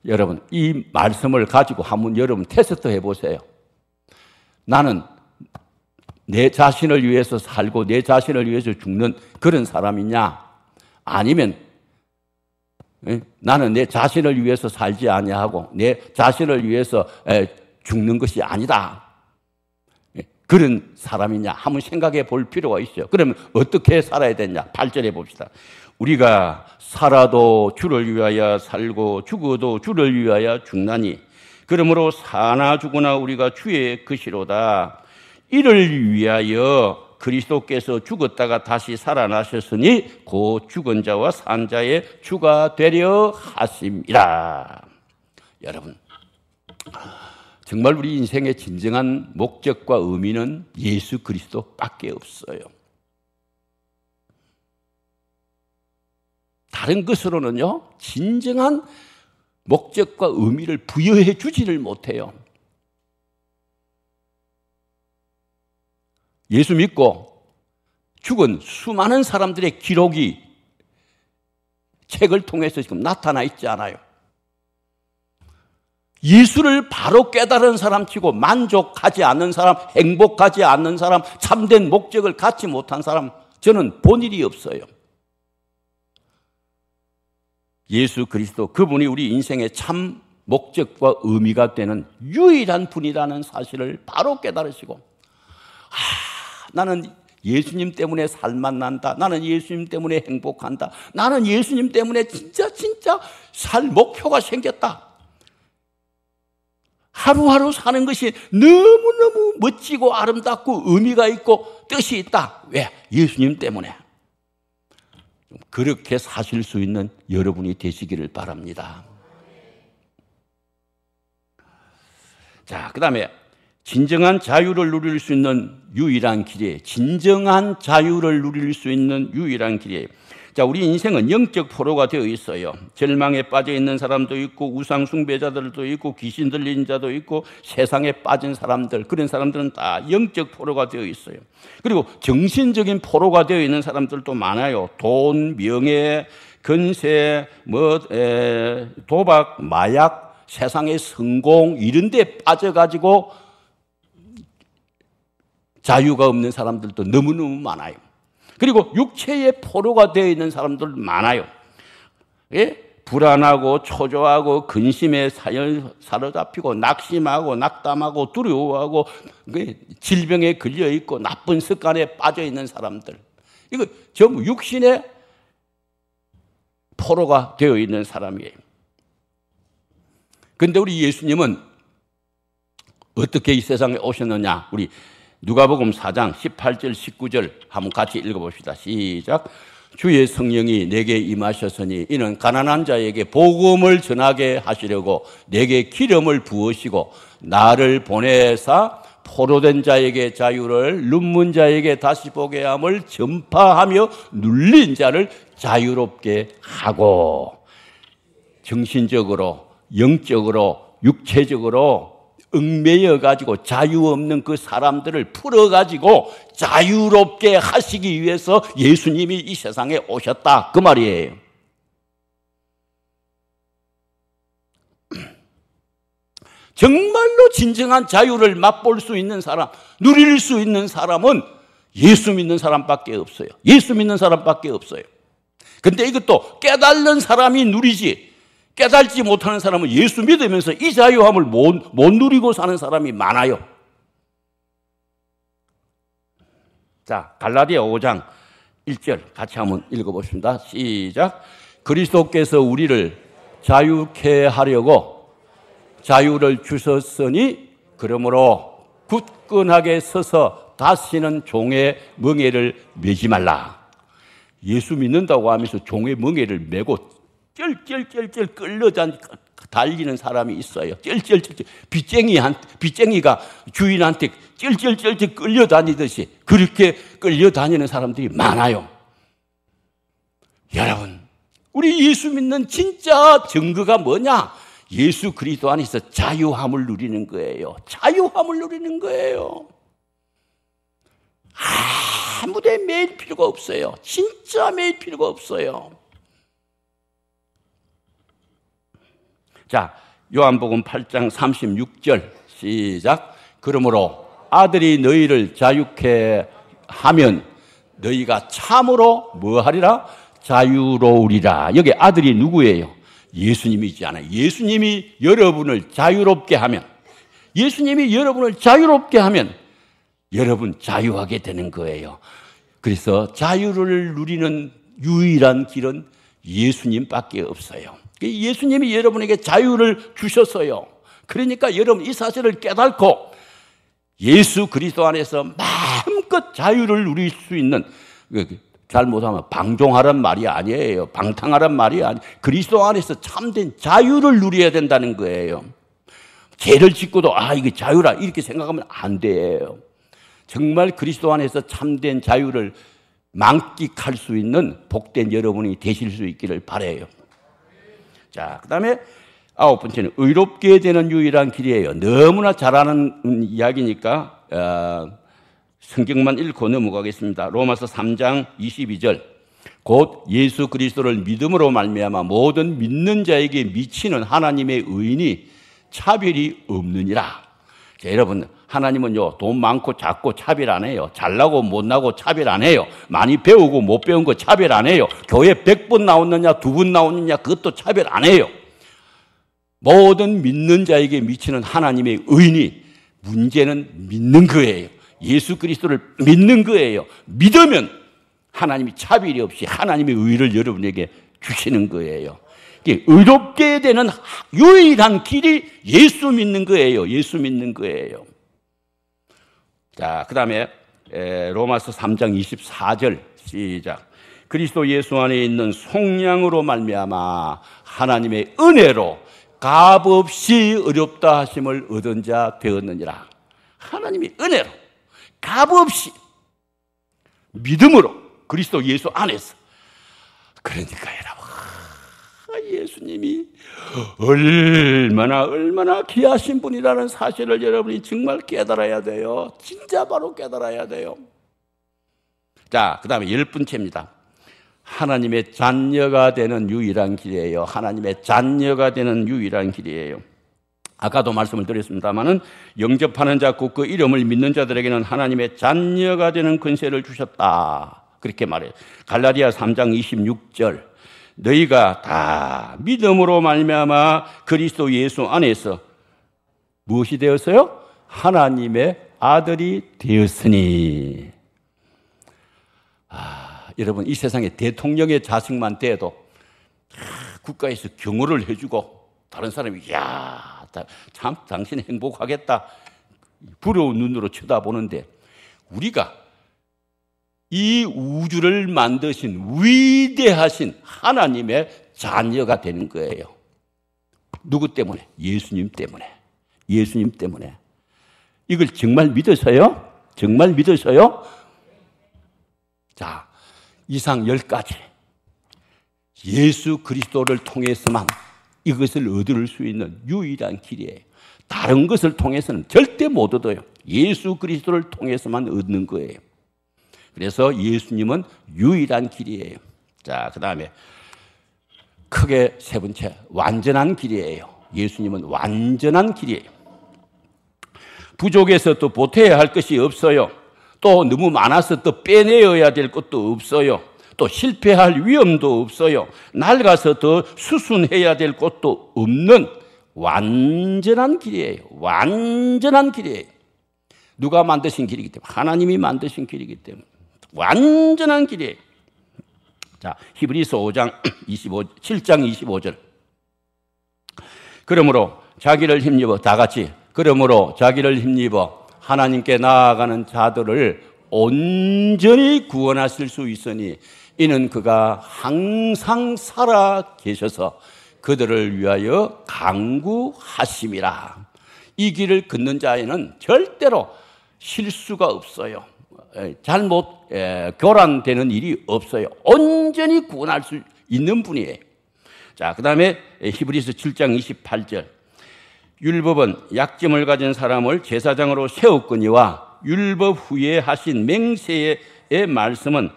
여러분, 이 말씀을 가지고 한번 여러분 테스트 해보세요. 나는 내 자신을 위해서 살고 내 자신을 위해서 죽는 그런 사람이냐? 아니면 나는 내 자신을 위해서 살지 아니하고 내 자신을 위해서 죽는 것이 아니다. 그런 사람이냐? 한번 생각해 볼 필요가 있어요. 그러면 어떻게 살아야 되냐? 8절에 봅시다. 우리가 살아도 주를 위하여 살고 죽어도 주를 위하여 죽나니 그러므로 사나 죽으나 우리가 주의 것이로다. 이를 위하여 그리스도께서 죽었다가 다시 살아나셨으니 곧 죽은 자와 산 자의 주가 되려 하심이라. 여러분, 정말 우리 인생의 진정한 목적과 의미는 예수 그리스도밖에 없어요. 다른 것으로는요, 진정한 목적과 의미를 부여해 주지를 못해요. 예수 믿고 죽은 수많은 사람들의 기록이 책을 통해서 지금 나타나 있지 않아요. 예수를 바로 깨달은 사람 치고 만족하지 않는 사람, 행복하지 않는 사람, 참된 목적을 갖지 못한 사람, 저는 본 일이 없어요. 예수 그리스도, 그분이 우리 인생의 참 목적과 의미가 되는 유일한 분이라는 사실을 바로 깨달으시고, 나는 예수님 때문에 살만 난다. 나는 예수님 때문에 행복한다. 나는 예수님 때문에 진짜 살 목표가 생겼다. 하루하루 사는 것이 너무너무 멋지고 아름답고 의미가 있고 뜻이 있다. 왜? 예수님 때문에. 그렇게 사실 수 있는 여러분이 되시기를 바랍니다. 자, 그 다음에 진정한 자유를 누릴 수 있는 유일한 길이에요. 진정한 자유를 누릴 수 있는 유일한 길이에요. 자, 우리 인생은 영적 포로가 되어 있어요. 절망에 빠져 있는 사람도 있고, 우상 숭배자들도 있고, 귀신 들린 자도 있고, 세상에 빠진 사람들, 그런 사람들은 다 영적 포로가 되어 있어요. 그리고 정신적인 포로가 되어 있는 사람들도 많아요. 돈, 명예, 권세, 도박, 마약, 세상의 성공 이런 데 빠져가지고 자유가 없는 사람들도 너무너무 많아요. 그리고 육체의 포로가 되어 있는 사람들 많아요. 예? 불안하고 초조하고 근심에 사로잡히고 낙심하고 낙담하고 두려워하고 질병에 걸려 있고 나쁜 습관에 빠져 있는 사람들. 이거 전부 육신의 포로가 되어 있는 사람이에요. 그런데 우리 예수님은 어떻게 이 세상에 오셨느냐? 우리 누가복음 4장 18절 19절 한번 같이 읽어봅시다. 시작. 주의 성령이 내게 임하셨으니 이는 가난한 자에게 복음을 전하게 하시려고 내게 기름을 부으시고 나를 보내사 포로된 자에게 자유를, 눈먼 자에게 다시 보게 함을 전파하며 눌린 자를 자유롭게 하고, 정신적으로, 영적으로, 육체적으로 얽매여 가지고 자유 없는 그 사람들을 풀어 가지고 자유롭게 하시기 위해서 예수님이 이 세상에 오셨다, 그 말이에요. 정말로 진정한 자유를 맛볼 수 있는 사람, 누릴 수 있는 사람은 예수 믿는 사람밖에 없어요. 예수 믿는 사람밖에 없어요. 근데 이것도 깨달는 사람이 누리지, 깨달지 못하는 사람은 예수 믿으면서 이 자유함을 못 누리고 사는 사람이 많아요. 자, 갈라디아 5장 1절 같이 한번 읽어보십니다. 시작. 그리스도께서 우리를 자유케 하려고 자유를 주셨으니 그러므로 굳건하게 서서 다시는 종의 멍에를 매지 말라. 예수 믿는다고 하면서 종의 멍에를 메고 쩔쩔쩔쩔 끌려 달리는 사람이 있어요. 쩔쩔쩔쩔. 빚쟁이가 주인한테 쩔쩔쩔쩔 끌려다니듯이 그렇게 끌려다니는 사람들이 많아요. 여러분, 우리 예수 믿는 진짜 증거가 뭐냐? 예수 그리스도 안에서 자유함을 누리는 거예요. 자유함을 누리는 거예요. 아무 데 매일 필요가 없어요. 진짜 매일 필요가 없어요. 자, 요한복음 8장 36절 시작. 그러므로 아들이 너희를 자유케 하면 너희가 참으로 뭐 하리라? 자유로우리라. 여기 아들이 누구예요? 예수님이지 않아요. 예수님이 여러분을 자유롭게 하면, 예수님이 여러분을 자유롭게 하면 여러분 자유하게 되는 거예요. 그래서 자유를 누리는 유일한 길은 예수님밖에 없어요. 예수님이 여러분에게 자유를 주셨어요. 그러니까 여러분 이 사실을 깨닫고 예수 그리스도 안에서 마음껏 자유를 누릴 수 있는, 잘못하면 방종하란 말이 아니에요. 방탕하란 말이 아니에요. 그리스도 안에서 참된 자유를 누려야 된다는 거예요. 죄를 짓고도 이게 자유라 이렇게 생각하면 안 돼요. 정말 그리스도 안에서 참된 자유를 만끽할 수 있는 복된 여러분이 되실 수 있기를 바라요. 자, 그 다음에 아홉 번째는 의롭게 되는 유일한 길이에요. 너무나 잘 아는 이야기니까 성경만 읽고 넘어가겠습니다. 로마서 3장 22절. 곧 예수 그리스도를 믿음으로 말미암아 모든 믿는 자에게 미치는 하나님의 의인이 차별이 없느니라. 자, 여러분, 하나님은요, 돈 많고 작고 차별 안 해요. 잘나고 못나고 차별 안 해요. 많이 배우고 못 배운 거 차별 안 해요. 교회 100번 나오느냐 2번 나오느냐 그것도 차별 안 해요. 모든 믿는 자에게 미치는 하나님의 의인이, 문제는 믿는 거예요. 예수 그리스도를 믿는 거예요. 믿으면 하나님이 차별이 없이 하나님의 의를 여러분에게 주시는 거예요. 의롭게 되는 유일한 길이 예수 믿는 거예요. 예수 믿는 거예요. 자, 그 다음에 로마서 3장 24절 시작. 그리스도 예수 안에 있는 속량으로 말미암아 하나님의 은혜로 값없이 어렵다 하심을 얻은 자 되었느니라. 하나님의 은혜로 값없이 믿음으로 그리스도 예수 안에서. 그러니까 여러분, 예수님이 얼마나 귀하신 분이라는 사실을 여러분이 정말 깨달아야 돼요. 진짜 바로 깨달아야 돼요. 자, 그 다음에 10번째입니다. 하나님의 자녀가 되는 유일한 길이에요. 하나님의 자녀가 되는 유일한 길이에요. 아까도 말씀을 드렸습니다마는 영접하는 자 곧 그 이름을 믿는 자들에게는 하나님의 자녀가 되는 권세를 주셨다. 그렇게 말해요. 갈라디아 3장 26절. 너희가 다 믿음으로 말미암아 그리스도 예수 안에서 무엇이 되었어요? 하나님의 아들이 되었으니. 여러분, 이 세상에 대통령의 자식만 돼도 국가에서 경호를 해주고 다른 사람이 야, 참 당신 행복하겠다 부러운 눈으로 쳐다보는데, 우리가 이 우주를 만드신 위대하신 하나님의 자녀가 되는 거예요. 누구 때문에? 예수님 때문에. 예수님 때문에. 이걸 정말 믿으셔요? 정말 믿으셔요? 자, 이상 10가지. 예수 그리스도를 통해서만 이것을 얻을 수 있는 유일한 길이에요. 다른 것을 통해서는 절대 못 얻어요. 예수 그리스도를 통해서만 얻는 거예요. 그래서 예수님은 유일한 길이에요. 자, 그 다음에 크게 세 번째, 완전한 길이에요. 예수님은 완전한 길이에요. 부족해서 또 보태야 할 것이 없어요. 또 너무 많아서 또 빼내어야 될 것도 없어요. 또 실패할 위험도 없어요. 낡아서 더 수순해야 될 것도 없는 완전한 길이에요. 완전한 길이에요. 누가 만드신 길이기 때문에, 하나님이 만드신 길이기 때문에 완전한 길이에요. 자, 히브리서 7장 25절. 그러므로 자기를 힘입어, 다 같이, 그러므로 자기를 힘입어 하나님께 나아가는 자들을 온전히 구원하실 수 있으니 이는 그가 항상 살아 계셔서 그들을 위하여 간구하심이라. 이 길을 걷는 자에는 절대로 실수가 없어요. 잘못 교란되는 일이 없어요. 온전히 구원할 수 있는 분이에요. 자, 그 다음에 히브리서 7장 28절. 율법은 약점을 가진 사람을 제사장으로 세웠거니와 율법 후에 하신 맹세의 말씀은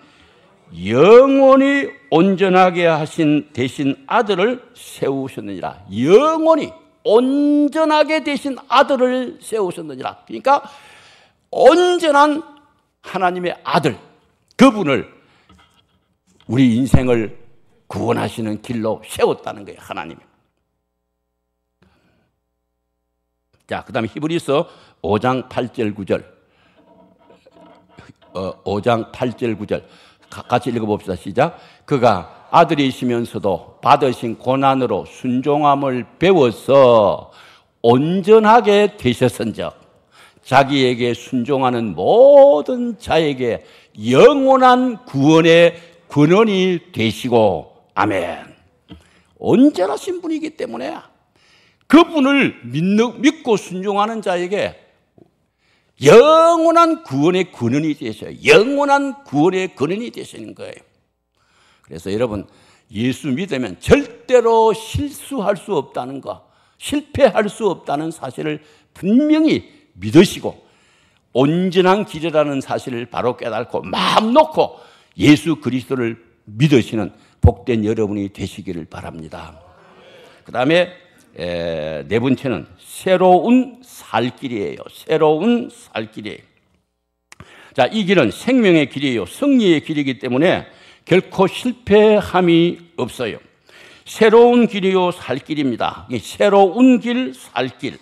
영원히 온전하게 하신 대신 아들을 세우셨느니라. 영원히 온전하게 되신 아들을 세우셨느니라. 그러니까 온전한 하나님의 아들, 그분을 우리 인생을 구원하시는 길로 세웠다는 거예요, 하나님이. 자, 그 다음에 히브리서 5장 8절 9절. 5장 8절 9절. 같이 읽어봅시다. 시작. 그가 아들이시면서도 받으신 고난으로 순종함을 배워서 온전하게 되셨은즉 자기에게 순종하는 모든 자에게 영원한 구원의 근원이 되시고. 아멘. 온전하신 분이기 때문에 그분을 믿고 순종하는 자에게 영원한 구원의 근원이 되셔요. 영원한 구원의 근원이 되시는 거예요. 그래서 여러분, 예수 믿으면 절대로 실수할 수 없다는 거, 실패할 수 없다는 사실을 분명히 믿으시고 온전한 길이라는 사실을 바로 깨닫고 마음 놓고 예수 그리스도를 믿으시는 복된 여러분이 되시기를 바랍니다. 그 다음에 네 번째는 새로운 살 길이에요. 새로운 살 길이에요. 자, 이 길은 생명의 길이에요. 승리의 길이기 때문에 결코 실패함이 없어요. 새로운 길이요 살 길입니다. 새로운 길, 살 길.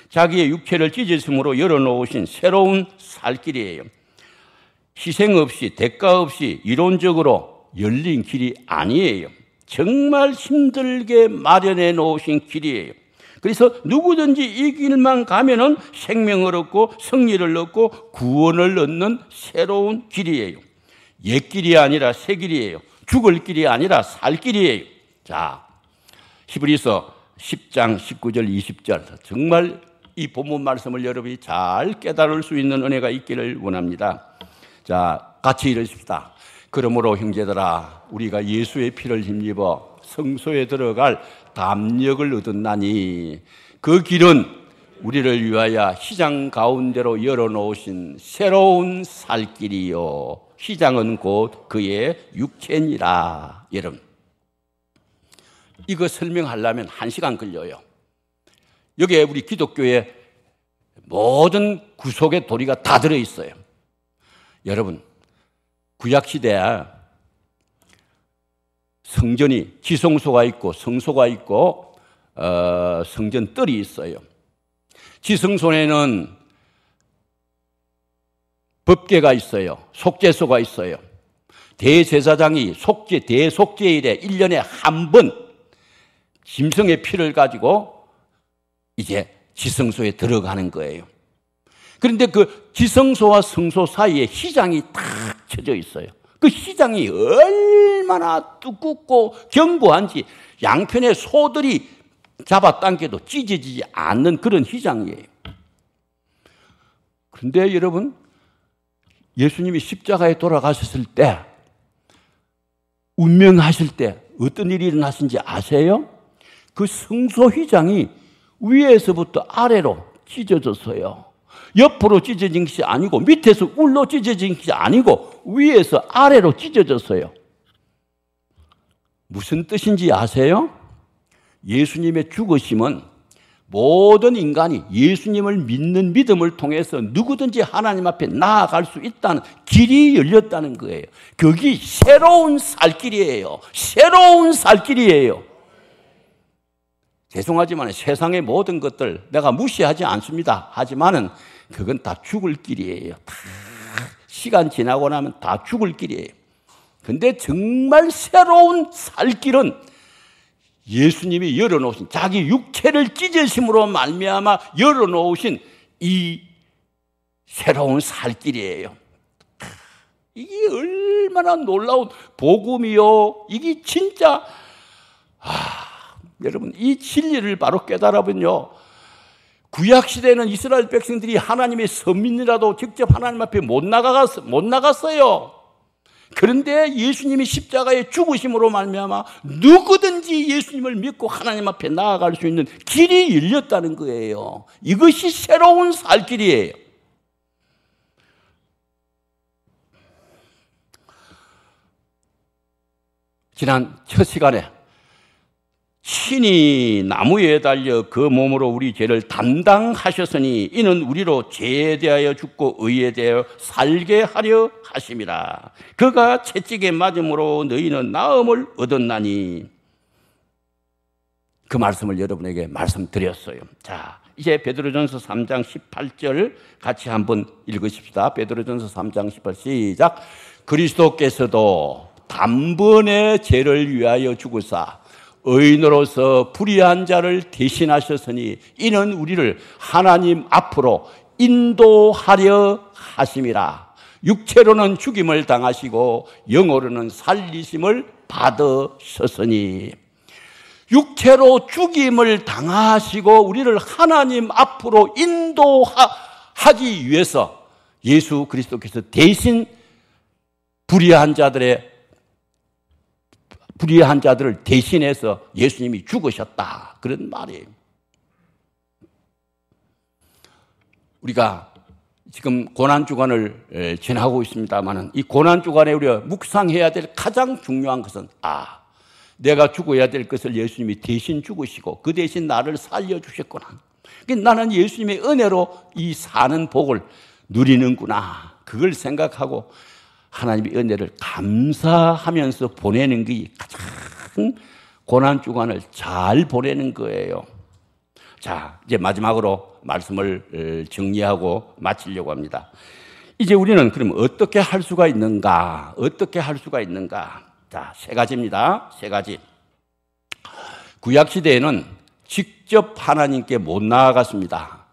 자기의 육체를 찢으심으로 열어놓으신 새로운 살 길이에요. 희생 없이 대가 없이 이론적으로 열린 길이 아니에요. 정말 힘들게 마련해 놓으신 길이에요. 그래서 누구든지 이 길만 가면은 생명을 얻고 승리를 얻고 구원을 얻는 새로운 길이에요. 옛 길이 아니라 새 길이에요. 죽을 길이 아니라 살 길이에요. 자, 히브리서 10장 19절 20절 정말 이 본문 말씀을 여러분이 잘 깨달을 수 있는 은혜가 있기를 원합니다. 자, 같이 읽으십시다. 그러므로 형제들아 우리가 예수의 피를 힘입어 성소에 들어갈 담력을 얻었나니 그 길은 우리를 위하여 시장 가운데로 열어놓으신 새로운 살 길이요 시장은 곧 그의 육체니라. 여러분, 이거 설명하려면 1시간 걸려요. 여기에 우리 기독교의 모든 구속의 도리가 다 들어있어요. 여러분, 구약시대에 성전이 지성소가 있고 성소가 있고 성전 뜰이 있어요. 지성소에는 법궤가 있어요. 속죄소가 있어요. 대제사장이 대속죄일에 1년에 한 번 짐승의 피를 가지고 이제 지성소에 들어가는 거예요. 그런데 그 지성소와 성소 사이에 휘장이 탁 쳐져 있어요. 그 휘장이 얼마나 두껍고 견고한지 양편의 소들이 잡아당겨도 찢어지지 않는 그런 휘장이에요. 그런데 여러분, 예수님이 십자가에 돌아가셨을 때, 운명하실 때 어떤 일이 일어나신지 아세요? 그 성소 휘장이 위에서부터 아래로 찢어졌어요. 옆으로 찢어진 것이 아니고 밑에서 울로 찢어진 것이 아니고 위에서 아래로 찢어졌어요. 무슨 뜻인지 아세요? 예수님의 죽으심은 모든 인간이 예수님을 믿는 믿음을 통해서 누구든지 하나님 앞에 나아갈 수 있다는 길이 열렸다는 거예요. 그게 새로운 살 길이에요. 새로운 살 길이에요. 죄송하지만 세상의 모든 것들 내가 무시하지 않습니다. 하지만은 그건 다 죽을 길이에요. 다 시간 지나고 나면 다 죽을 길이에요. 근데 정말 새로운 살 길은 예수님이 열어놓으신 자기 육체를 찢으심으로 말미암아 열어놓으신 이 새로운 살 길이에요. 이게 얼마나 놀라운 복음이요. 이게 진짜 여러분, 이 진리를 바로 깨달아보면요, 구약시대에는 이스라엘 백성들이 하나님의 선민이라도 직접 하나님 앞에 못 나갔어요. 그런데 예수님이 십자가에 죽으심으로 말미암아 누구든지 예수님을 믿고 하나님 앞에 나아갈 수 있는 길이 열렸다는 거예요. 이것이 새로운 살 길이에요. 지난 첫 시간에 신이 나무에 달려 그 몸으로 우리 죄를 담당하셨으니 이는 우리로 죄에 대하여 죽고 의에 대하여 살게 하려 하심이라. 그가 채찍에 맞음으로 너희는 나음을 얻었나니. 그 말씀을 여러분에게 말씀드렸어요. 자, 이제 베드로전서 3장 18절 같이 한번 읽으십시다. 베드로전서 3장 18 시작. 그리스도께서도 단번에 죄를 위하여 죽으사 의인으로서 불의한 자를 대신하셨으니 이는 우리를 하나님 앞으로 인도하려 하심이라. 육체로는 죽임을 당하시고 영으로는 살리심을 받으셨으니. 육체로 죽임을 당하시고 우리를 하나님 앞으로 인도하기 위해서 예수 그리스도께서 대신 불의한 자들을 대신해서 예수님이 죽으셨다. 그런 말이에요. 우리가 지금 고난주간을 지나고 있습니다만은 이 고난주간에 우리가 묵상해야 될 가장 중요한 것은 내가 죽어야 될 것을 예수님이 대신 죽으시고 그 대신 나를 살려주셨구나. 나는 예수님의 은혜로 이 사는 복을 누리는구나. 그걸 생각하고 하나님의 은혜를 감사하면서 보내는 게 가장 고난주간을 잘 보내는 거예요. 자, 이제 마지막으로 말씀을 정리하고 마치려고 합니다. 이제 우리는 그럼 어떻게 할 수가 있는가? 어떻게 할 수가 있는가? 자, 세 가지입니다. 세 가지. 구약시대에는 직접 하나님께 못 나아갔습니다.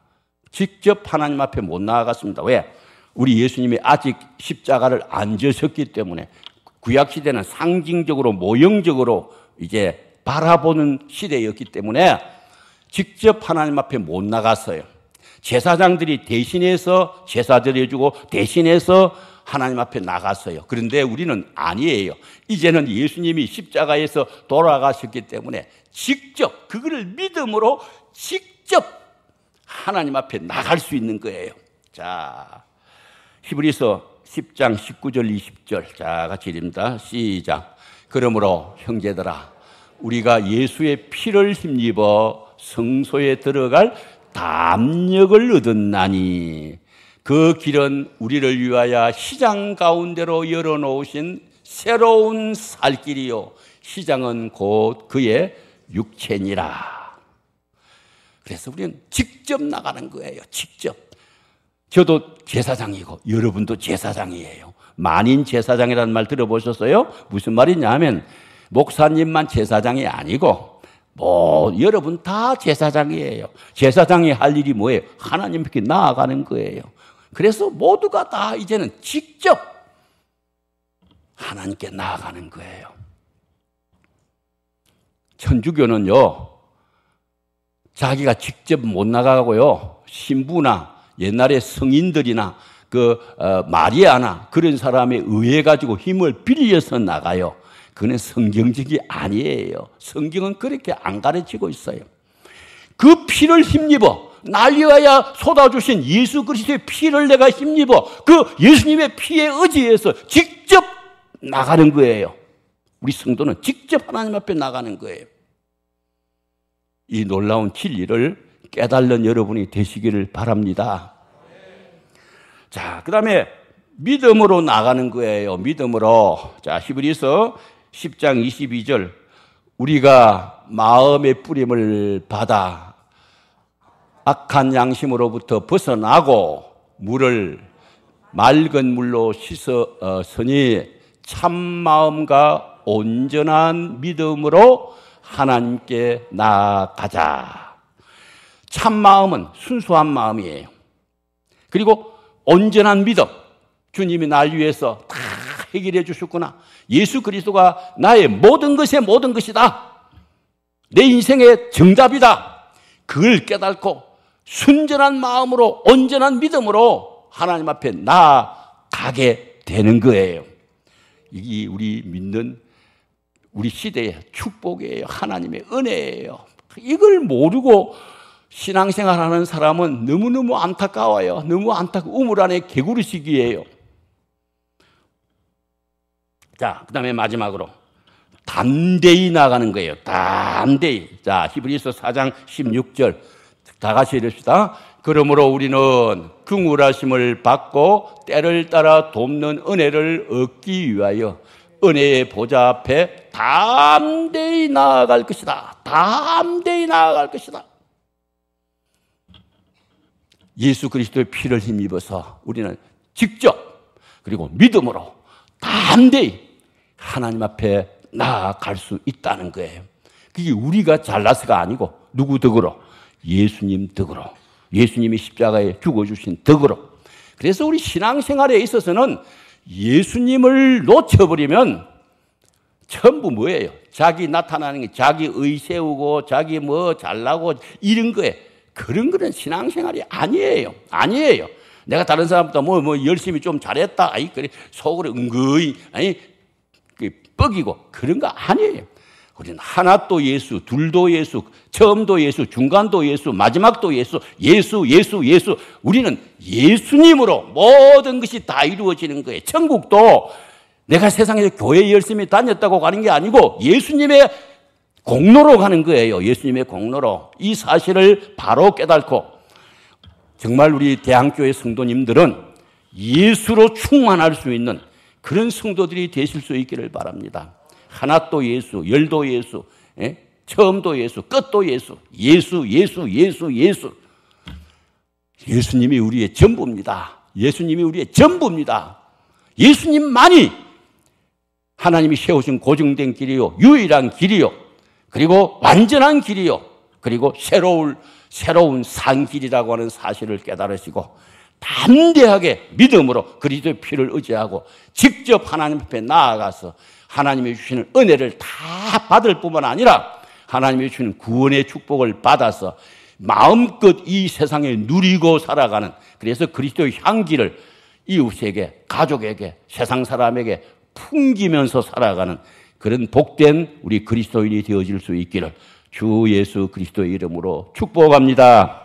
직접 하나님 앞에 못 나아갔습니다. 왜? 우리 예수님이 아직 십자가를 안 지셨기 때문에 구약시대는 상징적으로 모형적으로 이제 바라보는 시대였기 때문에 직접 하나님 앞에 못 나갔어요. 제사장들이 대신해서 제사 드려주고 대신해서 하나님 앞에 나갔어요. 그런데 우리는 아니에요. 이제는 예수님이 십자가에서 돌아가셨기 때문에 직접 그거를 믿음으로 직접 하나님 앞에 나갈 수 있는 거예요. 자, 히브리서 10장 19절 20절 자 같이 읽습니다. 시작. 그러므로 형제들아 우리가 예수의 피를 힘입어 성소에 들어갈 담력을 얻었나니 그 길은 우리를 위하여 시장 가운데로 열어놓으신 새로운 살 길이요 시장은 곧 그의 육체니라. 그래서 우리는 직접 나가는 거예요. 직접. 저도 제사장이고 여러분도 제사장이에요. 만인 제사장이라는 말 들어보셨어요? 무슨 말이냐 하면 목사님만 제사장이 아니고 여러분 다 제사장이에요. 제사장이 할 일이 뭐예요? 하나님께 나아가는 거예요. 그래서 모두가 다 이제는 직접 하나님께 나아가는 거예요. 천주교는요, 자기가 직접 못 나가고요, 신부나 옛날에 성인들이나 마리아나 그런 사람에 의해 가지고 힘을 빌려서 나가요. 그건 성경적이 아니에요. 성경은 그렇게 안 가르치고 있어요. 그 피를 힘입어 날 위하여 쏟아주신 예수 그리스도의 피를 내가 힘입어 그 예수님의 피에 의지해서 직접 나가는 거예요. 우리 성도는 직접 하나님 앞에 나가는 거예요. 이 놀라운 진리를 깨달는 여러분이 되시기를 바랍니다. 자, 그 다음에 믿음으로 나가는 거예요. 믿음으로. 자, 히브리서 10장 22절 우리가 마음의 뿌림을 받아 악한 양심으로부터 벗어나고 물을 맑은 물로 씻었으니 참 마음과 온전한 믿음으로 하나님께 나아가자. 참 마음은 순수한 마음이에요. 그리고 온전한 믿음. 주님이 날 위해서 다 해결해 주셨구나. 예수 그리스도가 나의 모든 것의 모든 것이다. 내 인생의 정답이다. 그걸 깨닫고 순전한 마음으로 온전한 믿음으로 하나님 앞에 나아가게 되는 거예요. 이게 우리 믿는 우리 시대의 축복이에요. 하나님의 은혜예요. 이걸 모르고 신앙생활하는 사람은 너무너무 안타까워요. 너무 안타까워. 우물 안에 개구리식이에요. 자, 그 다음에 마지막으로 담대히 나가는 거예요. 담대히. 자, 히브리서 4장 16절 다 같이 읽읍시다. 그러므로 우리는 긍휼하심을 받고 때를 따라 돕는 은혜를 얻기 위하여 은혜의 보좌 앞에 담대히 나아갈 것이다. 담대히 나아갈 것이다. 예수 그리스도의 피를 힘입어서 우리는 직접 그리고 믿음으로 담대히 하나님 앞에 나아갈 수 있다는 거예요. 그게 우리가 잘나서가 아니고 누구 덕으로? 예수님 덕으로. 예수님이 십자가에 죽어주신 덕으로. 그래서 우리 신앙생활에 있어서는 예수님을 놓쳐버리면 전부 뭐예요? 자기 나타나는 게 자기 의 세우고 자기 잘나고 이런 거에 그런 거는 신앙생활이 아니에요. 아니에요. 내가 다른 사람보다 열심히 좀 잘했다. 그래 속으로 은근히 뻐기고 그런 거 아니에요. 우리는 하나도 예수, 둘도 예수, 처음도 예수, 중간도 예수, 마지막도 예수, 예수, 예수, 예수. 우리는 예수님으로 모든 것이 다 이루어지는 거예요. 천국도 내가 세상에서 교회 열심히 다녔다고 가는 게 아니고 예수님의 공로로 가는 거예요. 예수님의 공로로. 이 사실을 바로 깨닫고 정말 우리 대한교회 성도님들은 예수로 충만할 수 있는 그런 성도들이 되실 수 있기를 바랍니다. 하나도 예수, 열도 예수, 처음도 예수, 끝도 예수, 예수, 예수, 예수, 예수. 예수님이 우리의 전부입니다. 예수님이 우리의 전부입니다. 예수님만이 하나님이 세우신 고정된 길이요, 유일한 길이요, 그리고 완전한 길이요, 그리고 새로운 산길이라고 하는 사실을 깨달으시고 담대하게 믿음으로 그리스도의 피를 의지하고 직접 하나님 앞에 나아가서 하나님이 주시는 은혜를 다 받을 뿐만 아니라 하나님이 주시는 구원의 축복을 받아서 마음껏 이 세상에 누리고 살아가는, 그래서 그리스도의 향기를 이웃에게, 가족에게, 세상 사람에게 풍기면서 살아가는 그런 복된 우리 그리스도인이 되어질 수 있기를 주 예수 그리스도의 이름으로 축복합니다.